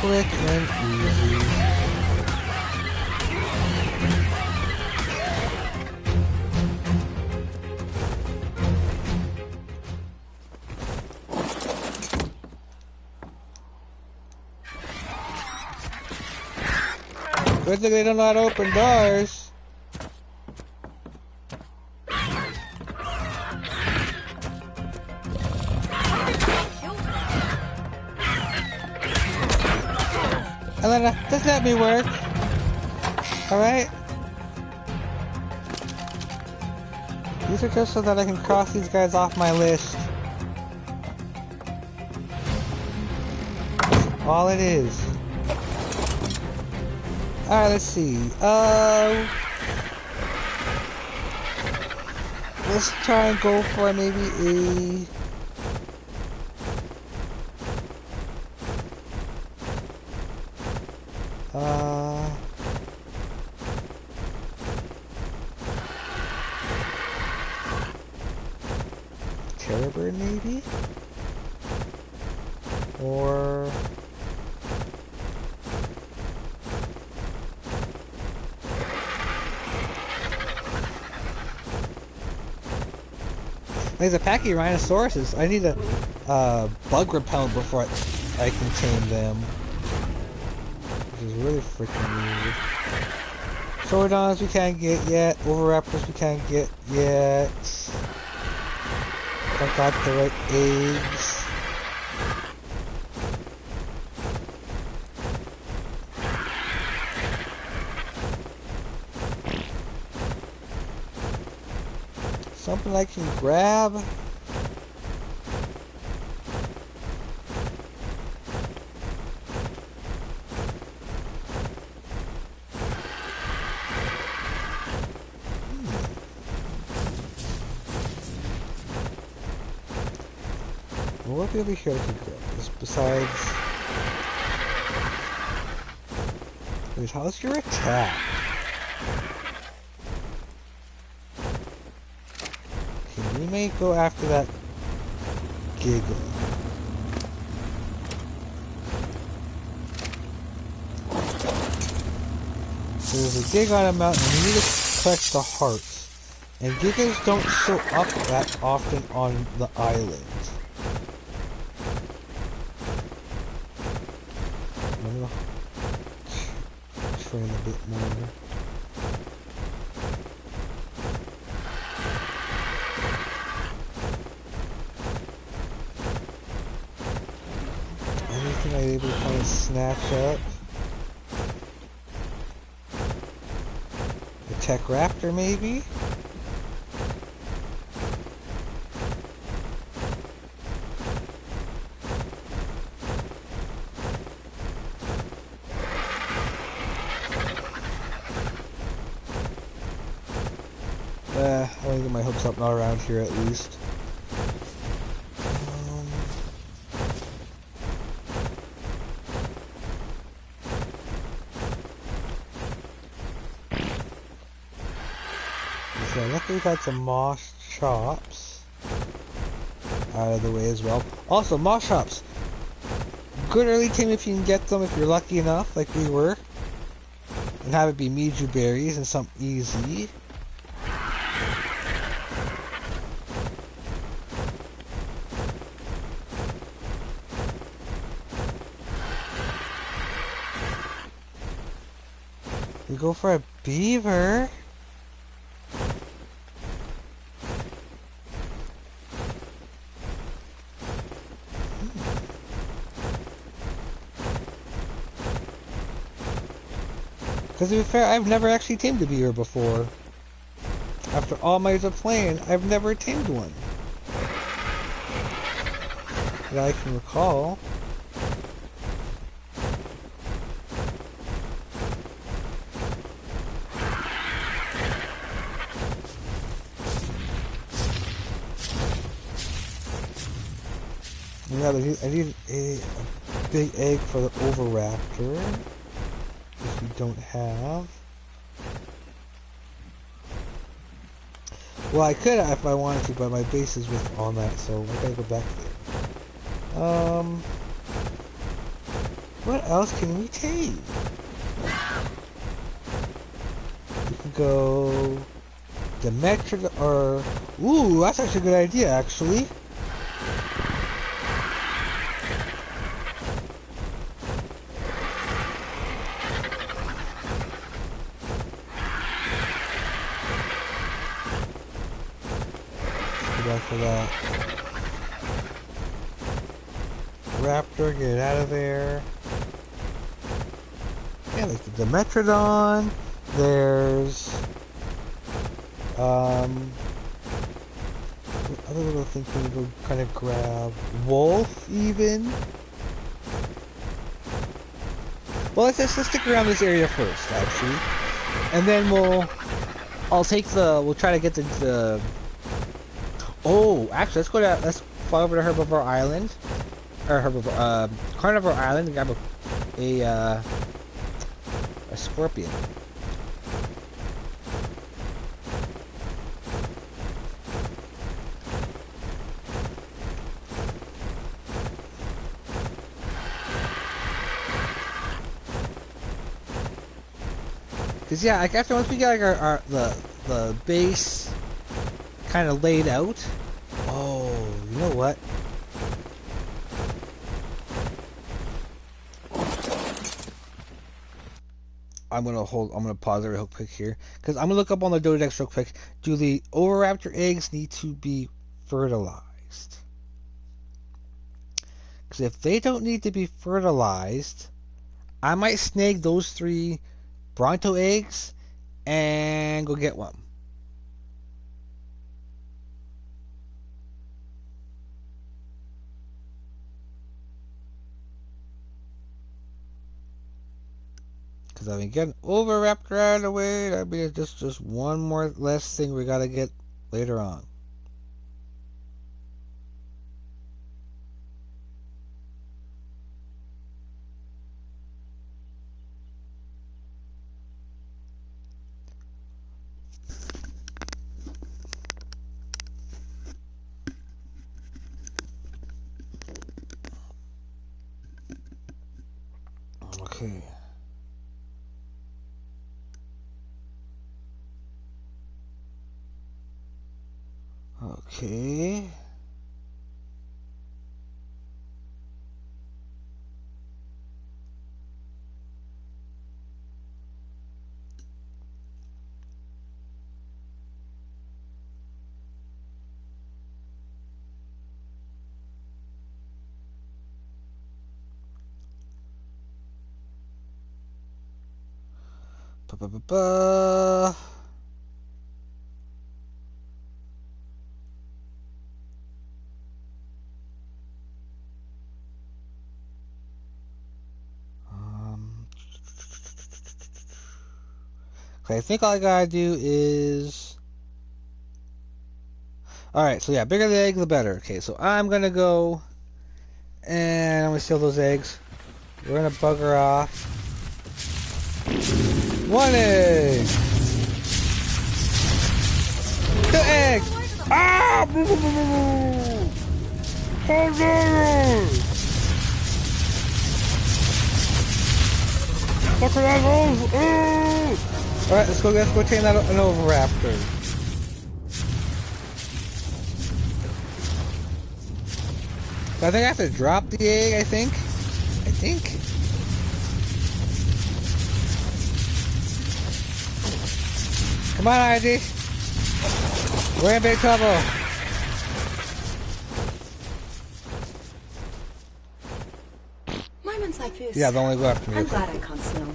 Quick and easy. Good thing they don't know how to open doors. Elena, just let me work. Alright? These are just so that I can cross these guys off my list. That's all it is. Alright, let's see. Let's try and go for maybe a... Terrorbird maybe? Or... There's a pack of Rhinosauruses. I need a bug repellent before I can tame them. Which is really freaking weird. Sordons we can't get yet. Oviraptors we can't get yet. I got the right eggs. Something I can grab. What do we here to grab? Besides, wait, how's your attack? Okay, we may go after that giggle. So there's a gig on a mountain, and we need to collect the hearts. And gigas don't show up that often on the island. I'm gonna train a bit more. Anything I'm able to kind of snatch up. A tech raptor maybe? I want to get my hopes up, not around here at least. So luckily we've had some moss chops out of the way as well. Also, moss chops. Good early team if you can get them, if you're lucky enough, like we were. And have it be Miju berries and some easy. We go for a beaver. Because to be fair, I've never actually tamed a beaver before. After all my years of playing, I've never tamed one. That I can recall. Yeah, I need a big egg for the oviraptor, which we don't have. Well, I could if I wanted to, but my base is with on that, so I gotta go back there. What else can we take? We can go Demetra, or ooh, that's actually a good idea, actually. For that raptor, get out of there. Yeah, like the Dimetrodon. There's what other little things we can go kind of grab. Wolf, even. Well, let's stick around this area first, actually, and then we'll try to get the oh, actually, let's fly over to Herbivore Island, or Carnivore Island, and grab a scorpion. Cause yeah, like after once we get like the base kind of laid out. Oh, you know what? I'm gonna pause it real quick here, because I'm gonna look up on the Dodex real quick. Do the Oviraptor eggs need to be fertilized? Because if they don't need to be fertilized, I might snag those 3 Bronto eggs and go get one. Because I mean, getting Oviraptor out of the way, that'd be just one more less thing we gotta get later on. Okay. Okay. Ba ba ba ba. Okay, I think all I gotta do is... Alright, so yeah, bigger the egg, the better. Okay, so I'm gonna go... And I'm gonna steal those eggs. We're gonna bugger off. 1 egg! 2 eggs! Ah! Fucking assholes! Alright, let's go tame that an Oviraptor. I think I have to drop the egg, I think. Come on, ID. We're in big trouble. Moments like this. Yeah, the only go after me. I'm glad I can't smell.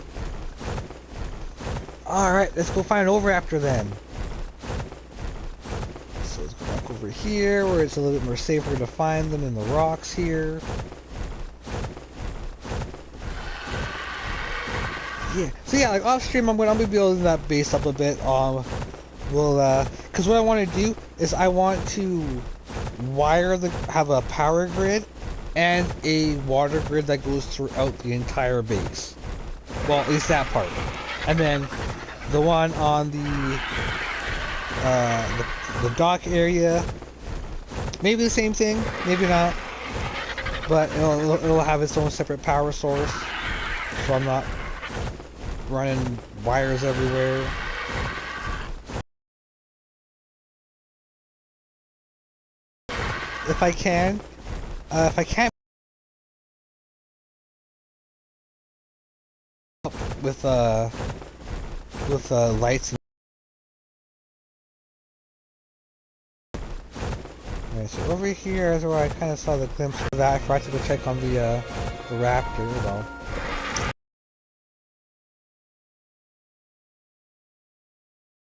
Alright, let's go find an Overraptor then. So let's go back over here where it's a little bit more safer to find them in the rocks here. Yeah, so yeah, like off stream, I'm gonna be building that base up a bit. Cause what I want to do is I want to have a power grid and a water grid that goes throughout the entire base. Well, at least that part, and then the one on the dock area, maybe the same thing, maybe not, but it'll have its own separate power source, so I'm not running wires everywhere. If I can't with lights. Alright, so over here is where I kind of saw the glimpse of that. I forgot to go check on the raptor, though.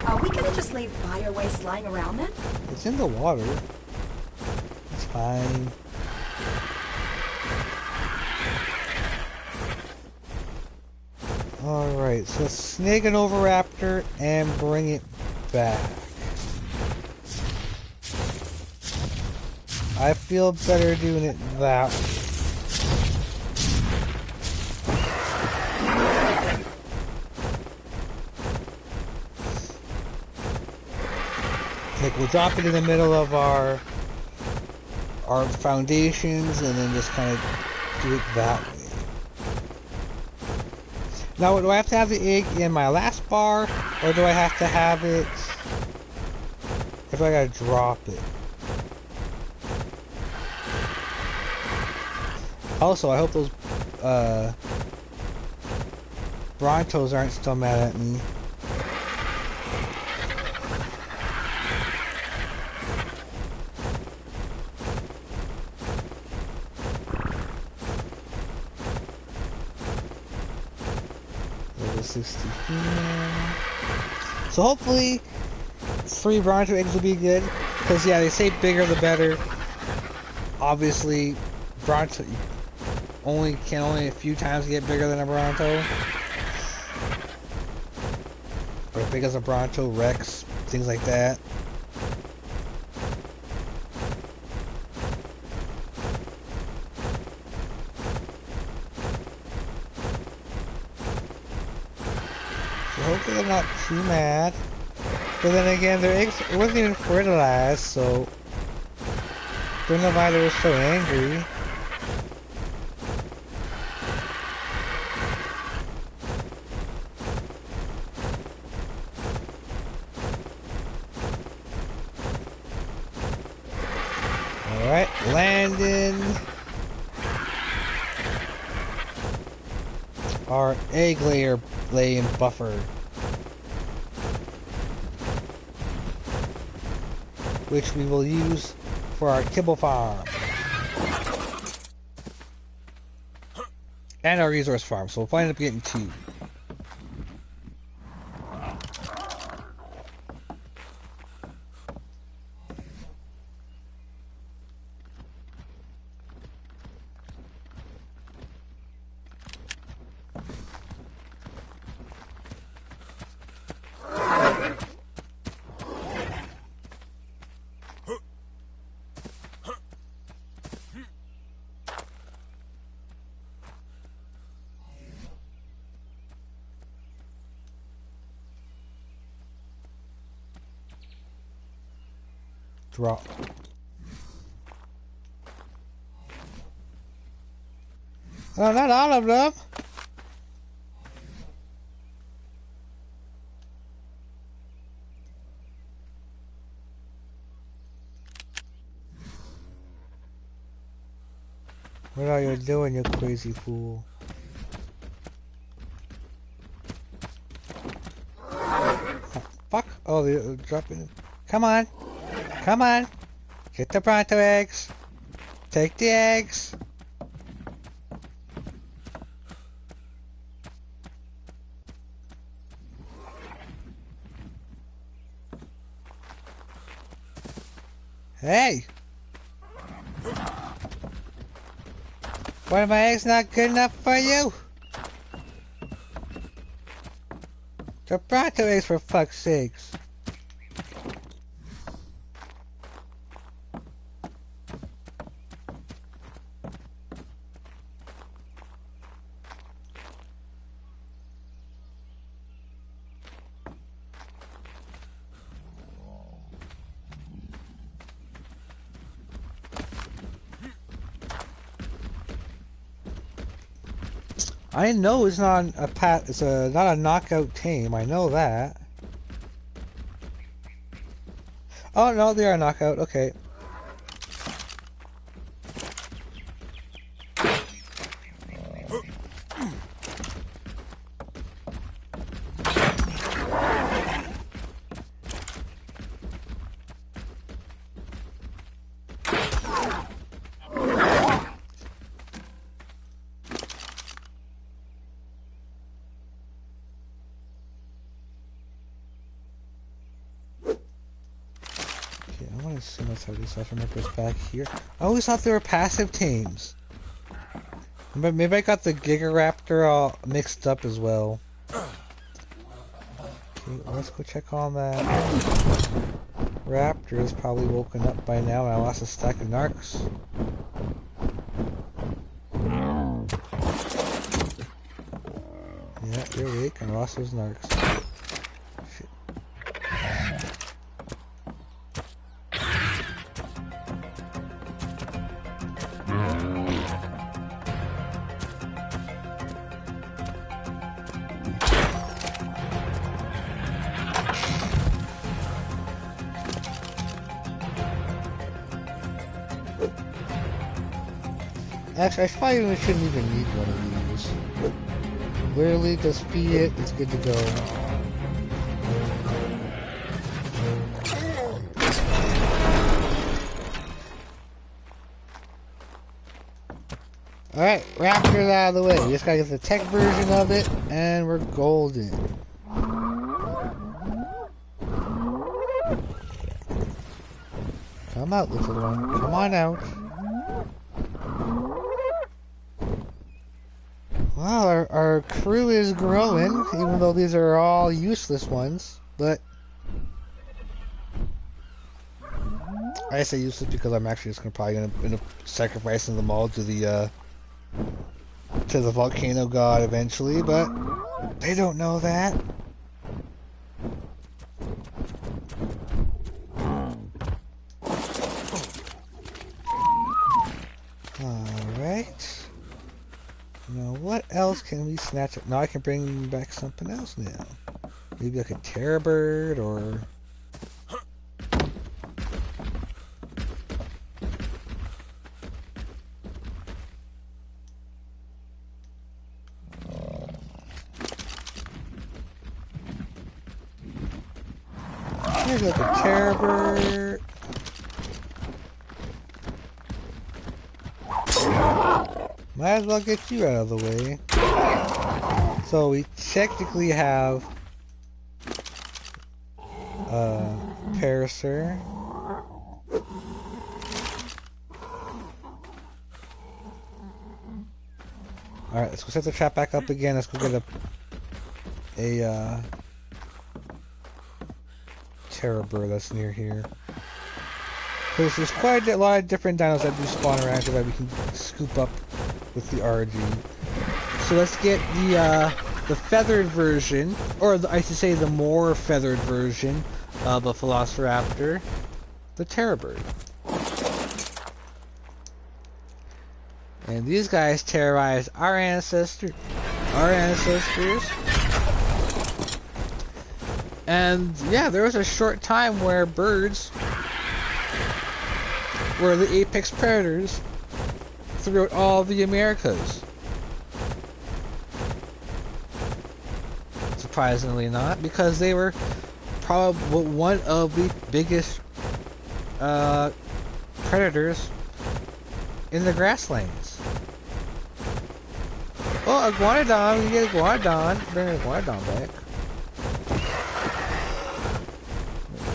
Are we gonna just leave bio waste lying around then? It's in the water. It's fine. Alright, so let's snag an Overraptor and bring it back. I feel better doing it that way. Like, we'll drop it in the middle of our foundations and then just kind of do it that way. Now, do I have to have the egg in my last bar, or do I have to have it, or do I gotta drop it? Also, I hope those Brontos aren't still mad at me. Level 60 female. So hopefully 3 Bronto eggs will be good, because yeah, they say bigger the better. Obviously, Bronto can only a few times get bigger than a Bronto. Or as big as a Bronto, Rex, things like that. So hopefully they're not too mad. But then again, their eggs, it wasn't even fertilized, so don't know why they were so angry. Alright, landing our egg laying buffer, which we will use for our kibble farm and our resource farm, so we'll end up getting 2. Drop. Oh, not all of them. What are you doing, you crazy fool? Oh, fuck Oh, they're dropping. Come on. Come on. Get the Bronto eggs. Take the eggs. Hey! Why are my eggs not good enough for you? The Bronto eggs, for fuck's sakes. I know it's not not a knockout tame. I know that. Oh no, they are knockout. Okay. If I remember this back here. I always thought they were passive tames. But maybe I got the Gigaraptor all mixed up as well. Okay, let's go check on that. Raptor is probably woken up by now and I lost a stack of narcs. Yeah, you're awake and lost those narcs. Actually, I probably shouldn't even need one of these. Literally, just feed it, it's good to go. Alright, Raptor's out of the way. We just gotta get the tech version of it, and we're golden. Come out, little one. Come on out. Wow, our crew is growing, even though these are all useless ones, but I say useless because I'm actually just probably gonna end up sacrificing them all to the volcano god eventually, but they don't know that. Alright. Now, what else can we snatch up? Now I can bring back something else now. Maybe like a terror bird or... Maybe like a terror bird. Might as well get you out of the way. So we technically have Parasaur. Alright, let's go set the trap back up again. Let's go get a terror bird that's near here. Because there's quite a lot of different dinos that do spawn around here that we can scoop up with the RG. So let's get the feathered version, or I should say the more feathered version of a Velociraptor, the Terror Bird. And these guys terrorize our ancestors. And yeah, there was a short time where birds were the apex predators throughout all the Americas. Surprisingly not, because they were probably one of the biggest predators in the grasslands. Oh, iguanodon! We get iguanodon. Bring iguanodon back.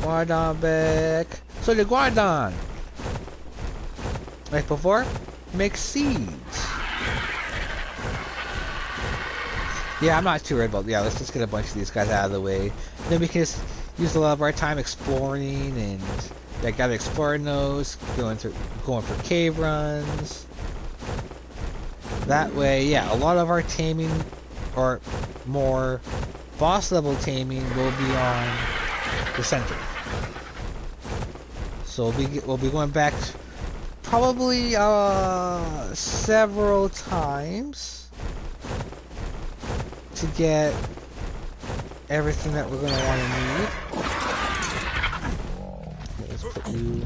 Iguanodon back. So the iguanodon, like before, makes seeds. Yeah, I'm not too worried about. Yeah, let's just get a bunch of these guys out of the way. Then we can just use a lot of our time exploring and gotta explore those, going for cave runs. That way, yeah, a lot of our taming or more boss level taming will be on the center. So we'll be going back probably several times to get everything that we're going to want to need. Okay, let's put you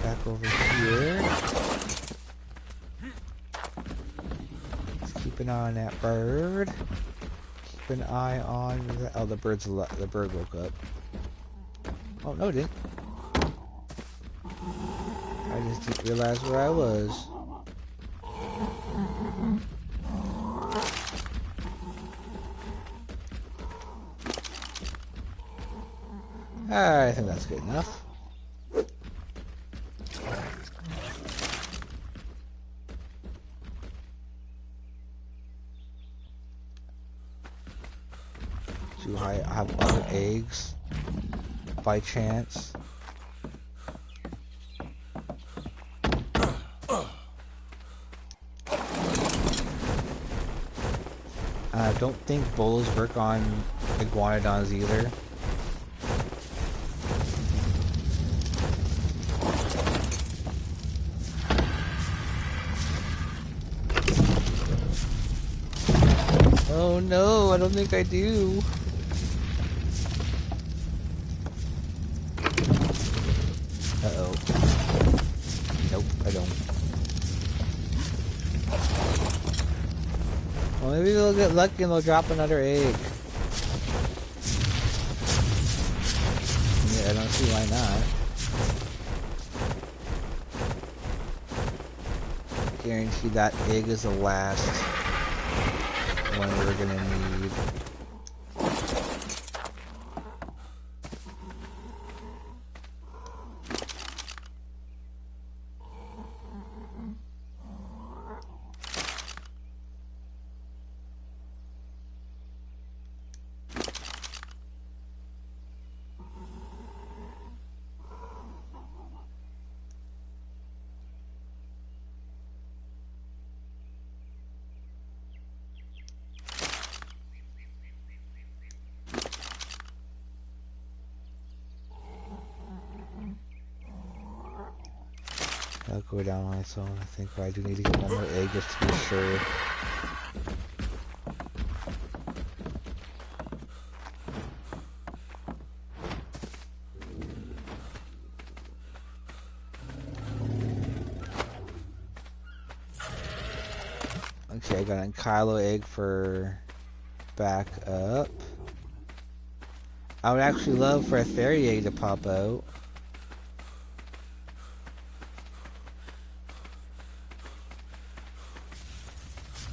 back over here. Let's keep an eye on that bird. Keep an eye on the, oh, the bird woke up. Oh no, it didn't. I just didn't realize where I was. I think that's good enough. Do I have other eggs by chance? I don't think bolos work on iguanodons either. Oh no, I don't think I do. Uh-oh. Nope, I don't. Well, maybe they'll get lucky and they'll drop another egg. Yeah, I don't see why not. Guarantee that egg is the last one we're gonna need. I'll go down on its own. I think I do need to get one more egg just to be sure. Okay, I got a Kylo egg for back up. I would actually love for a fairy egg to pop out.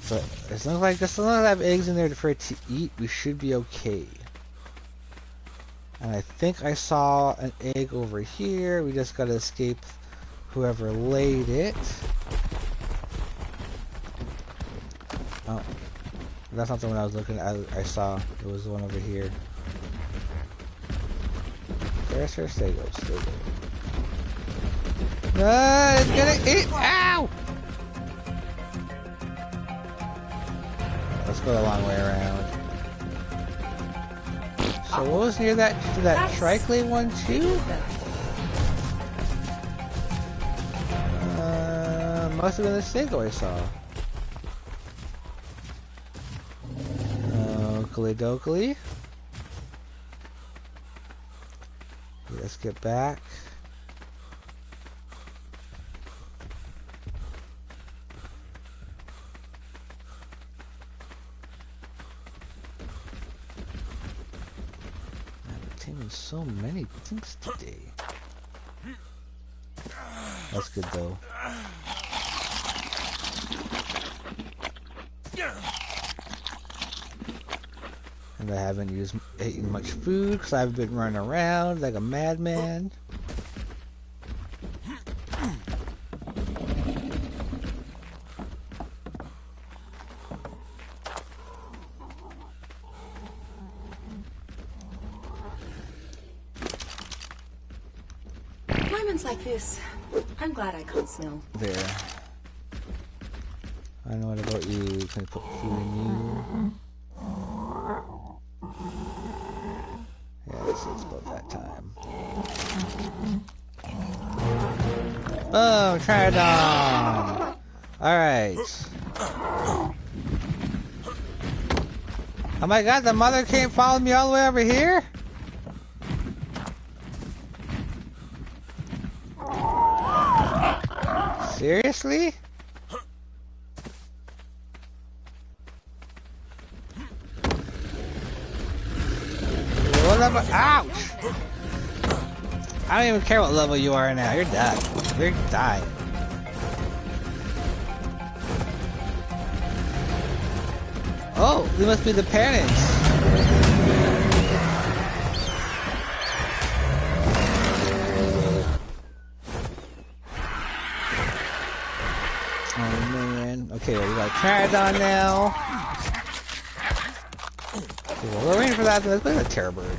But as long as I have eggs in there for it to eat, we should be okay. And I think I saw an egg over here. We just gotta escape whoever laid it. Oh, that's not the one I was looking at. I saw it was the one over here. There's her. Stay go. No, it's gonna eat. Ow! Let's go a long way around. So what was near that triclane one too? Must have been the Sego I saw. Oakley dokley. Let's get back. so many things today. That's good though. And I haven't eaten much food because I've been running around like a madman. Like this. I'm glad I can't smell. There. I know what about you. Can I put food in you? Yeah, it's about that time. Oh, try it on! Alright. Oh my god, the mother can't follow me all the way over here? Seriously? Whatever. Ouch! I don't even care what level you are now. You're done. You're dying. Oh, they must be the parents. Oh man. Okay, well, we got Pterodon now. Okay, well, we're waiting for that. Let's play the Terror Bird.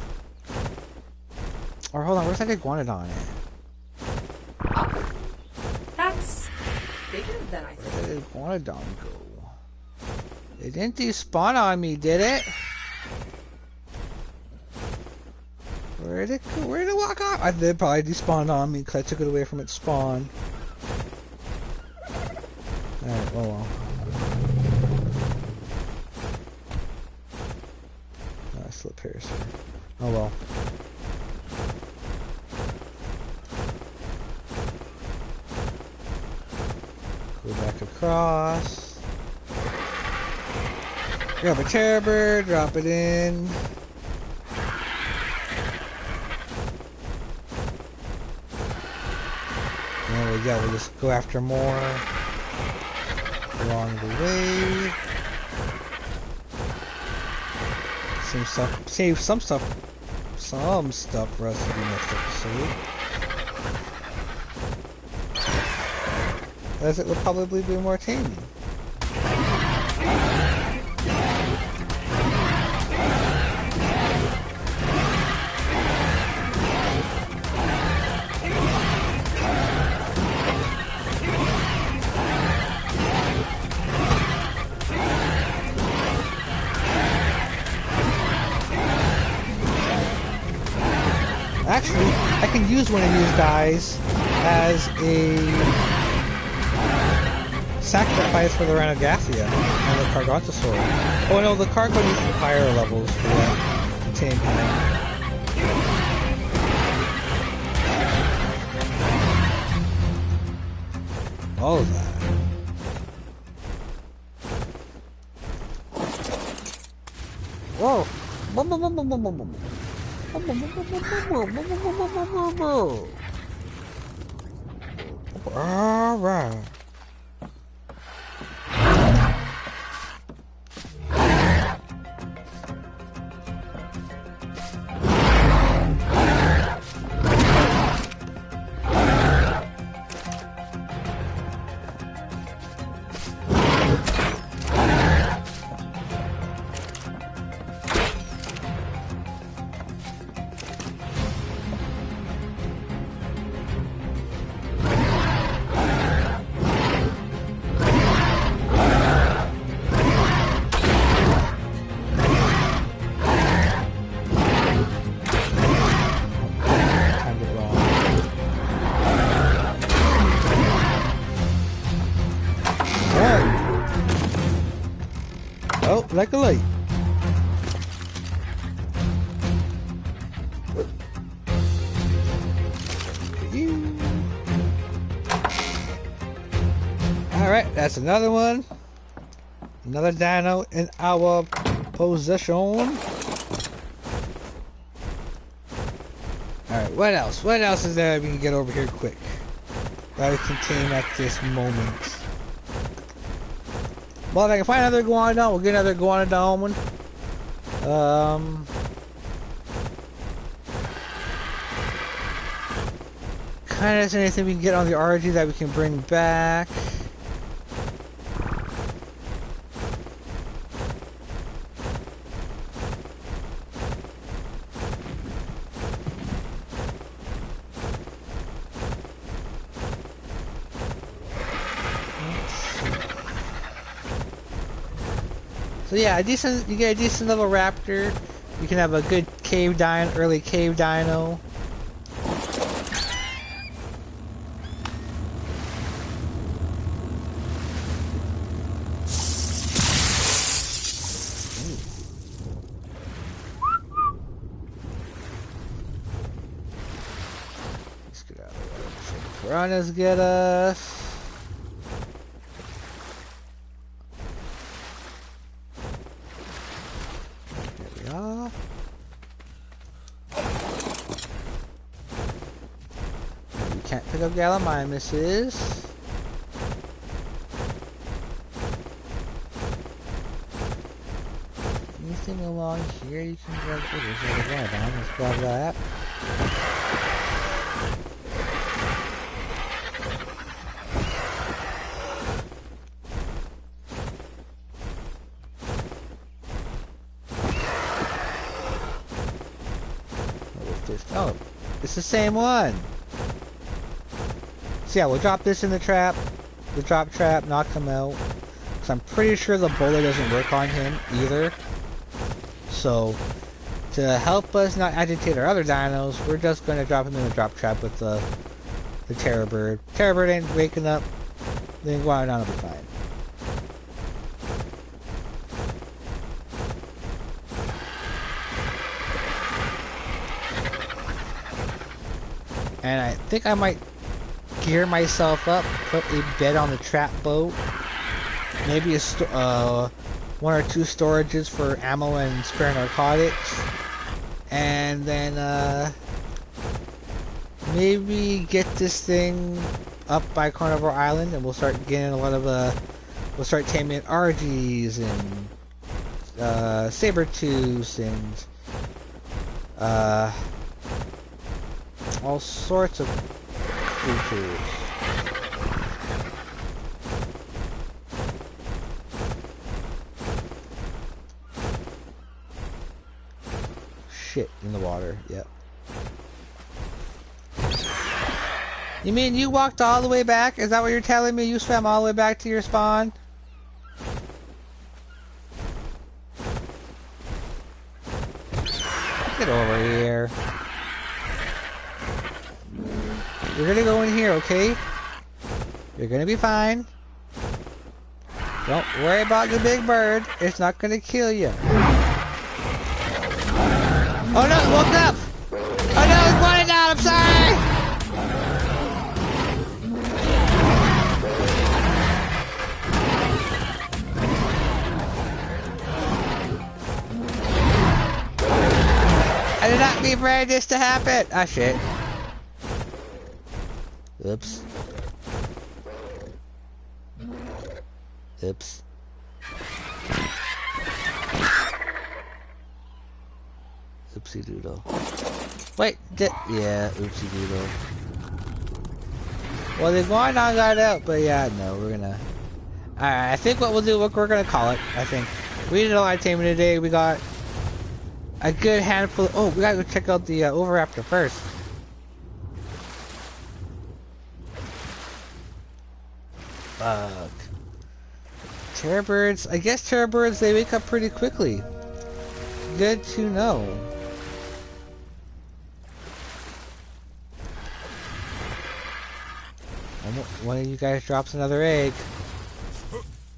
Or hold on, where's that Iguanodon at? Oh, that's bigger than I thought. Where did Iguanodon go? It didn't despawn on me, did it? Where did it go? Where did it walk off? I did probably despawn on me because I took it away from its spawn. Alright, oh well. Oh, slip piercer. Oh well. Go back across. Grab a Terror Bird, drop it in. And we'll just go after more along the way. Save some stuff for us to do next episode. As it will probably be more taming. Actually, I can use one of these guys as a sacrifice for the Rhinogathia and the Arkantos. Oh no, the Cargo needs higher levels for that to tame him. All of that. Whoa! All right. Like a light. Alright, that's another one. Another dino in our possession. Alright, what else? What else is there we can get over here quick? That we can tame at this moment. Well, if I can find another iguanodon, we'll get another iguanodon one. Kinda is there anything we can get on the RG that we can bring back? So yeah, you get a decent level raptor. You can have a good early cave dino. Let's get out of the way. Piranhas get us. Can't pick up Gallimimuses. Anything along here you can grab? Oh, there's another one. Let's grab that. Oh, it's the same one. So yeah, we'll drop this in the trap, the drop trap, knock him out. Cause I'm pretty sure the bullet doesn't work on him either. So, to help us not agitate our other dinos, we're just going to drop him in the drop trap with the terror bird. Terror bird ain't waking up, the iguanodon will be fine. And I think I might gear myself up, put a bed on the trap boat, maybe one or two storages for ammo and spare narcotics, and then maybe get this thing up by Carnivore Island, and we'll start getting a lot of we'll start taming RGs and saber-tooths and all sorts of creatures. Shit in the water, yep. You mean you walked all the way back? Is that what you're telling me? You swam all the way back to your spawn? Get over here. You're gonna go in here, okay? You're gonna be fine. Don't worry about the big bird. It's not gonna kill you. Oh no, it woke up! Oh no, it's wanted out, I'm sorry! I did not mean for this to happen! Ah, shit. Oops. Oops. Oopsie doodle. Wait, yeah, oopsie doodle. Well, the iguanodon got out, but yeah, no, we're gonna... Alright, I think what we'll do, we're gonna call it, I think. We did a lot of taming today, we got a good handful of... Oh, we gotta go check out the Oviraptor first. Fuck. Terror birds, I guess terror birds, they wake up pretty quickly. Good to know. One of you guys drops another egg.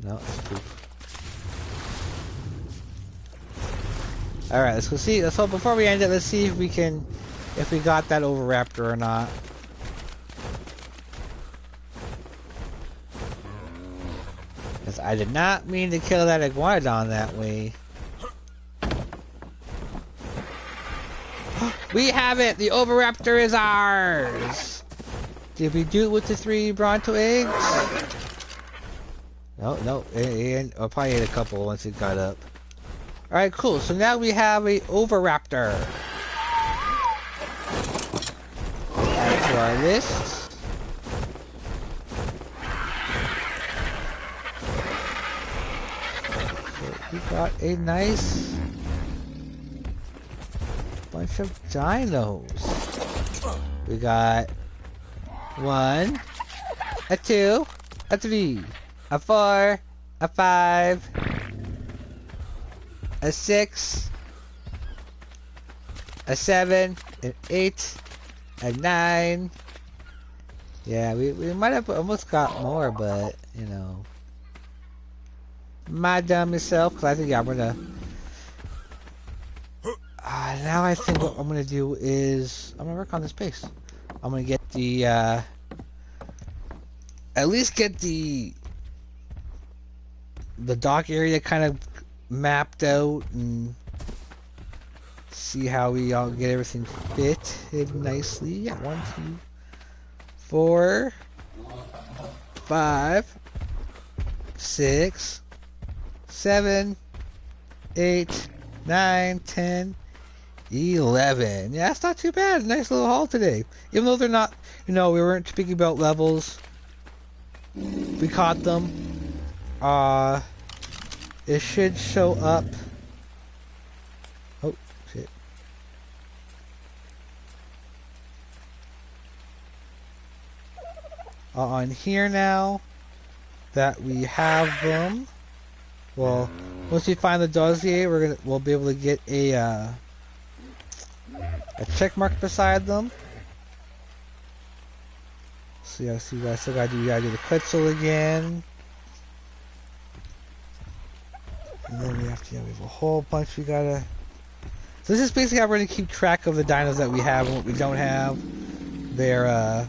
No, it's poop. Alright, let's go see. So before we end it, let's see if we got that Oviraptor or not. Because I did not mean to kill that iguanodon that way. We have it! The Oviraptor is ours! Did we do it with the 3 Bronto eggs? No. I'll probably ate a couple once it got up. Alright, cool. So now we have a Oviraptor. Add to our list. So we got a nice bunch of dinos. We got 1, a 2, a 3, a 4, a 5, a 6, a 7, an 8, a 9. Yeah, we might have almost got more, but, you know. My dumb self, because I think, yeah, I'm gonna... now I think what I'm gonna do is... I'm gonna work on this base. I'm gonna get the, at least get the dock area kind of mapped out and see how we all get everything fitted nicely. Yeah, 1, 2, 4, 5, 6, 7, 8, 9, 10, 11. Yeah, that's not too bad. Nice little haul today. Even though they're not, you know, we weren't speaking about levels. We caught them. It should show up. Oh, shit. On here now that we have them. Well, once we find the dossier, we'll be able to get a check mark beside them. So yeah, see, I still gotta do the Quetzal again. And then we have a whole bunch we gotta... So this is basically how we're gonna keep track of the dinos that we have and what we don't have. Their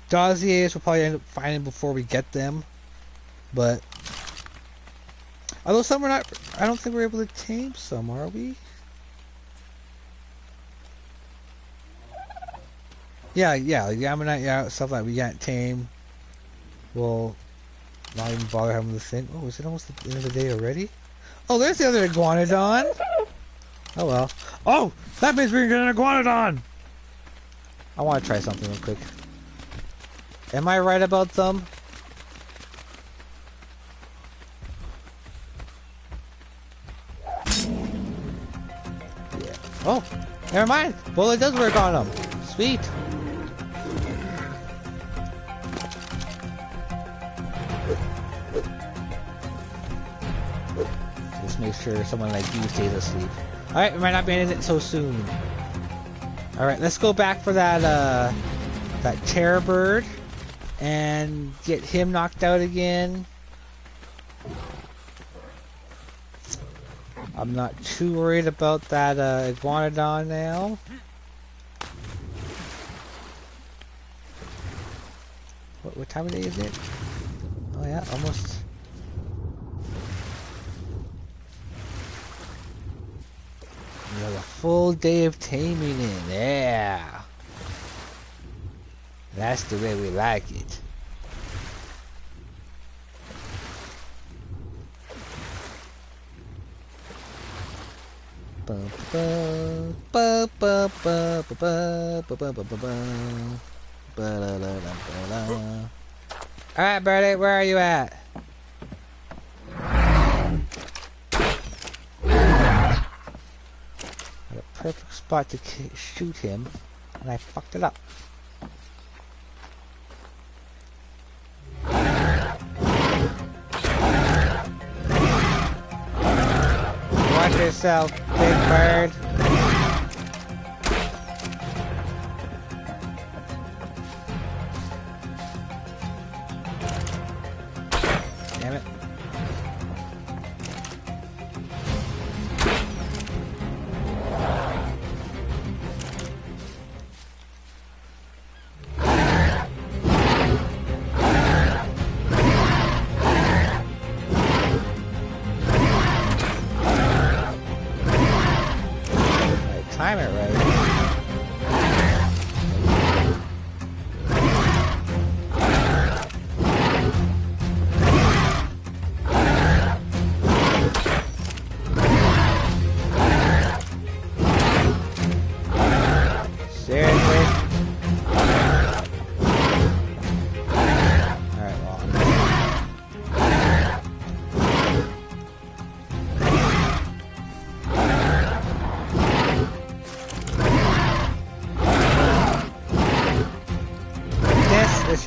dossiers we'll probably end up finding before we get them. But... although some we're not... I don't think we're able to tame some, are we? Yeah, like the Ammonite, yeah, stuff like we can't tame. We'll not even bother having the thing. Oh, is it almost the end of the day already? Oh, there's the other iguanodon. Oh well. Oh, that means we can get an iguanodon. I want to try something real quick. Am I right about them? Yeah. Oh, never mind. Well, it does work on them. Sweet. Just make sure someone like you stays asleep. Alright, we might not be in it so soon. Alright, let's go back for that that terror bird and get him knocked out again. I'm not too worried about that iguanodon now. What time of day is it? Oh yeah, almost. We have a full day of taming in. Yeah. That's the way we like it. Alright, birdie, where are you at? Got a perfect spot to shoot him, and I fucked it up. Watch yourself, big bird. Damn it.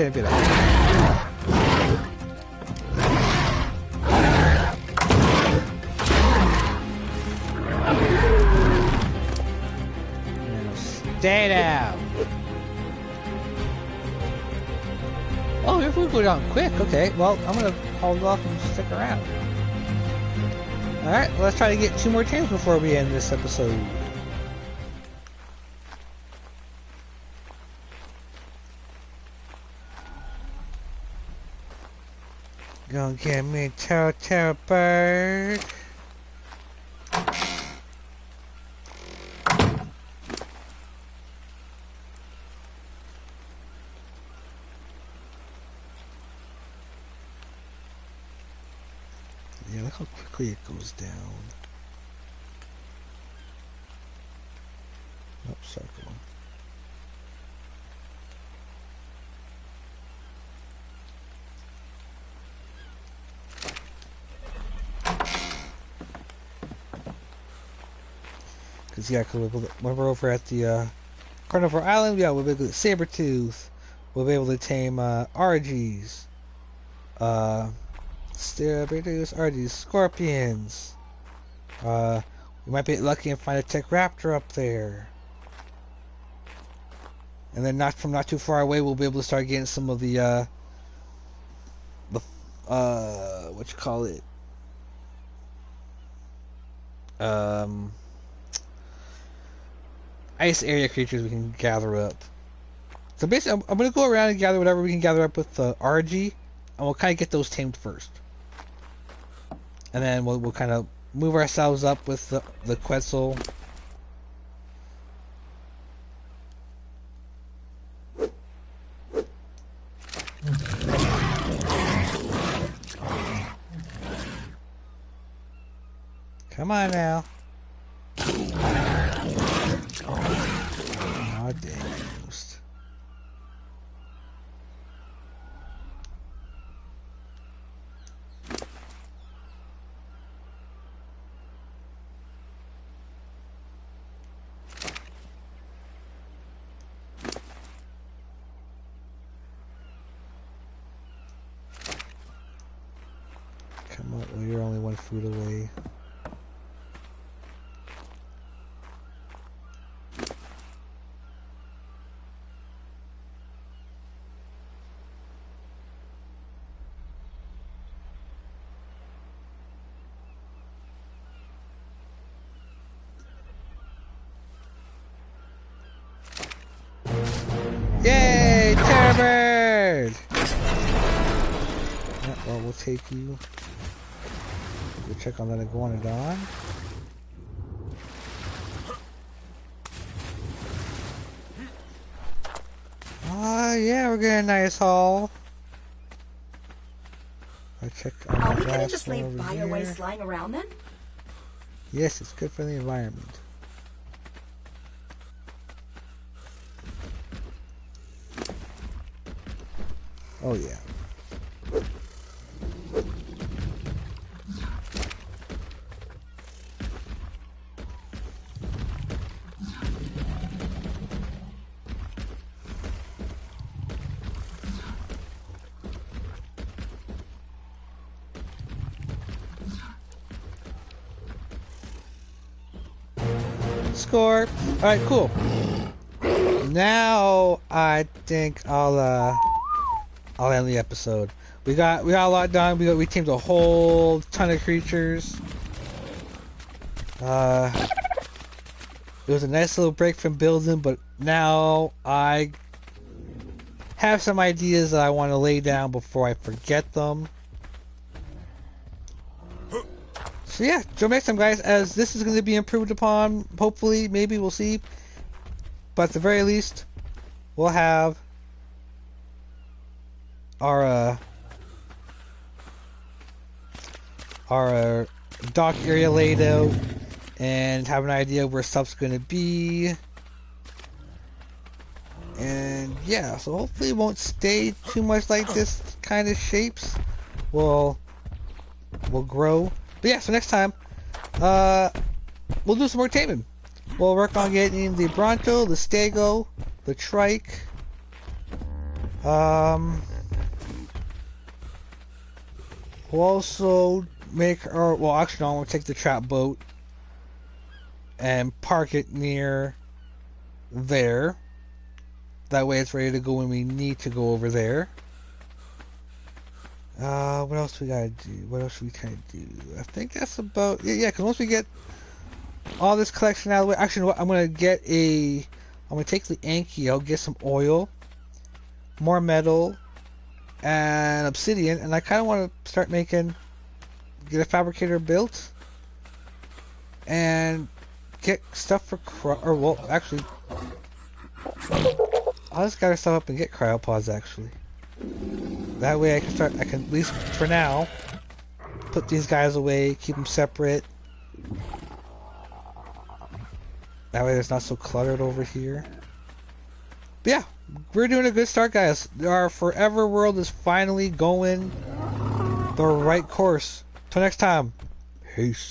shit a bit out. Stay down. Oh, your food go down quick. Okay, well, I'm gonna hold off and stick around. Alright, let's try to get 2 more tames before we end this episode. Gonna get me a terror bird. Yeah, look how quickly it goes down. Oh, circle. Cause yeah, when we're over at the Carnivore Island, yeah, we'll be able to Sabertooth. We'll be able to tame RGs. Sabertooth, RGs, Scorpions. We might be lucky and find a Tech Raptor up there. And then not too far away, we'll be able to start getting some of the what you call it? Ice area creatures we can gather up. So basically, I'm going to go around and gather whatever we can gather up with RG, and we'll kind of get those tamed first. And then we'll kind of move ourselves up with the Quetzal. Come on now. Oh, dang ghost. Come on, well, you're only 1 food away. Yay! Terror Bird! Yeah, well, we'll take you. We'll check on that Iguanodon. Ah, yeah, we're getting a nice haul. I'll check on Are we that gonna last just one leave over bio here. waste lying around then? Yes, it's good for the environment. Oh yeah. Score. All right, cool. Now I think I'll end the episode. We got a lot done. We tamed a whole ton of creatures. It was a nice little break from building, but now I have some ideas that I want to lay down before I forget them. So yeah, join next time, guys, as this is going to be improved upon. Hopefully, maybe, we'll see. But at the very least, we'll have our dock area laid out and have an idea where stuff's going to be. And yeah, so hopefully it won't stay too much like this kind of shapes. We'll grow. But yeah, so next time, we'll do some more taming. We'll work on getting the Bronto, the Stego, the Trike, We'll also make our... Well, actually, no, I'm going to take the trap boat and park it near there. That way it's ready to go when we need to go over there. What else we gotta do? What else should we kind of do? I think that's about... Yeah, because once we get all this collection out of the way... Actually, you know what? I'm going to take the Anki. I'll get some oil, more metal, and obsidian, and I kind of want to start get a fabricator built and get stuff for actually I'll just gather stuff up and get cryopods actually. That way I can at least for now put these guys away, keep them separate. That way it's not so cluttered over here. But yeah, we're doing a good start, guys. Our forever world is finally going the right course. Till next time, peace.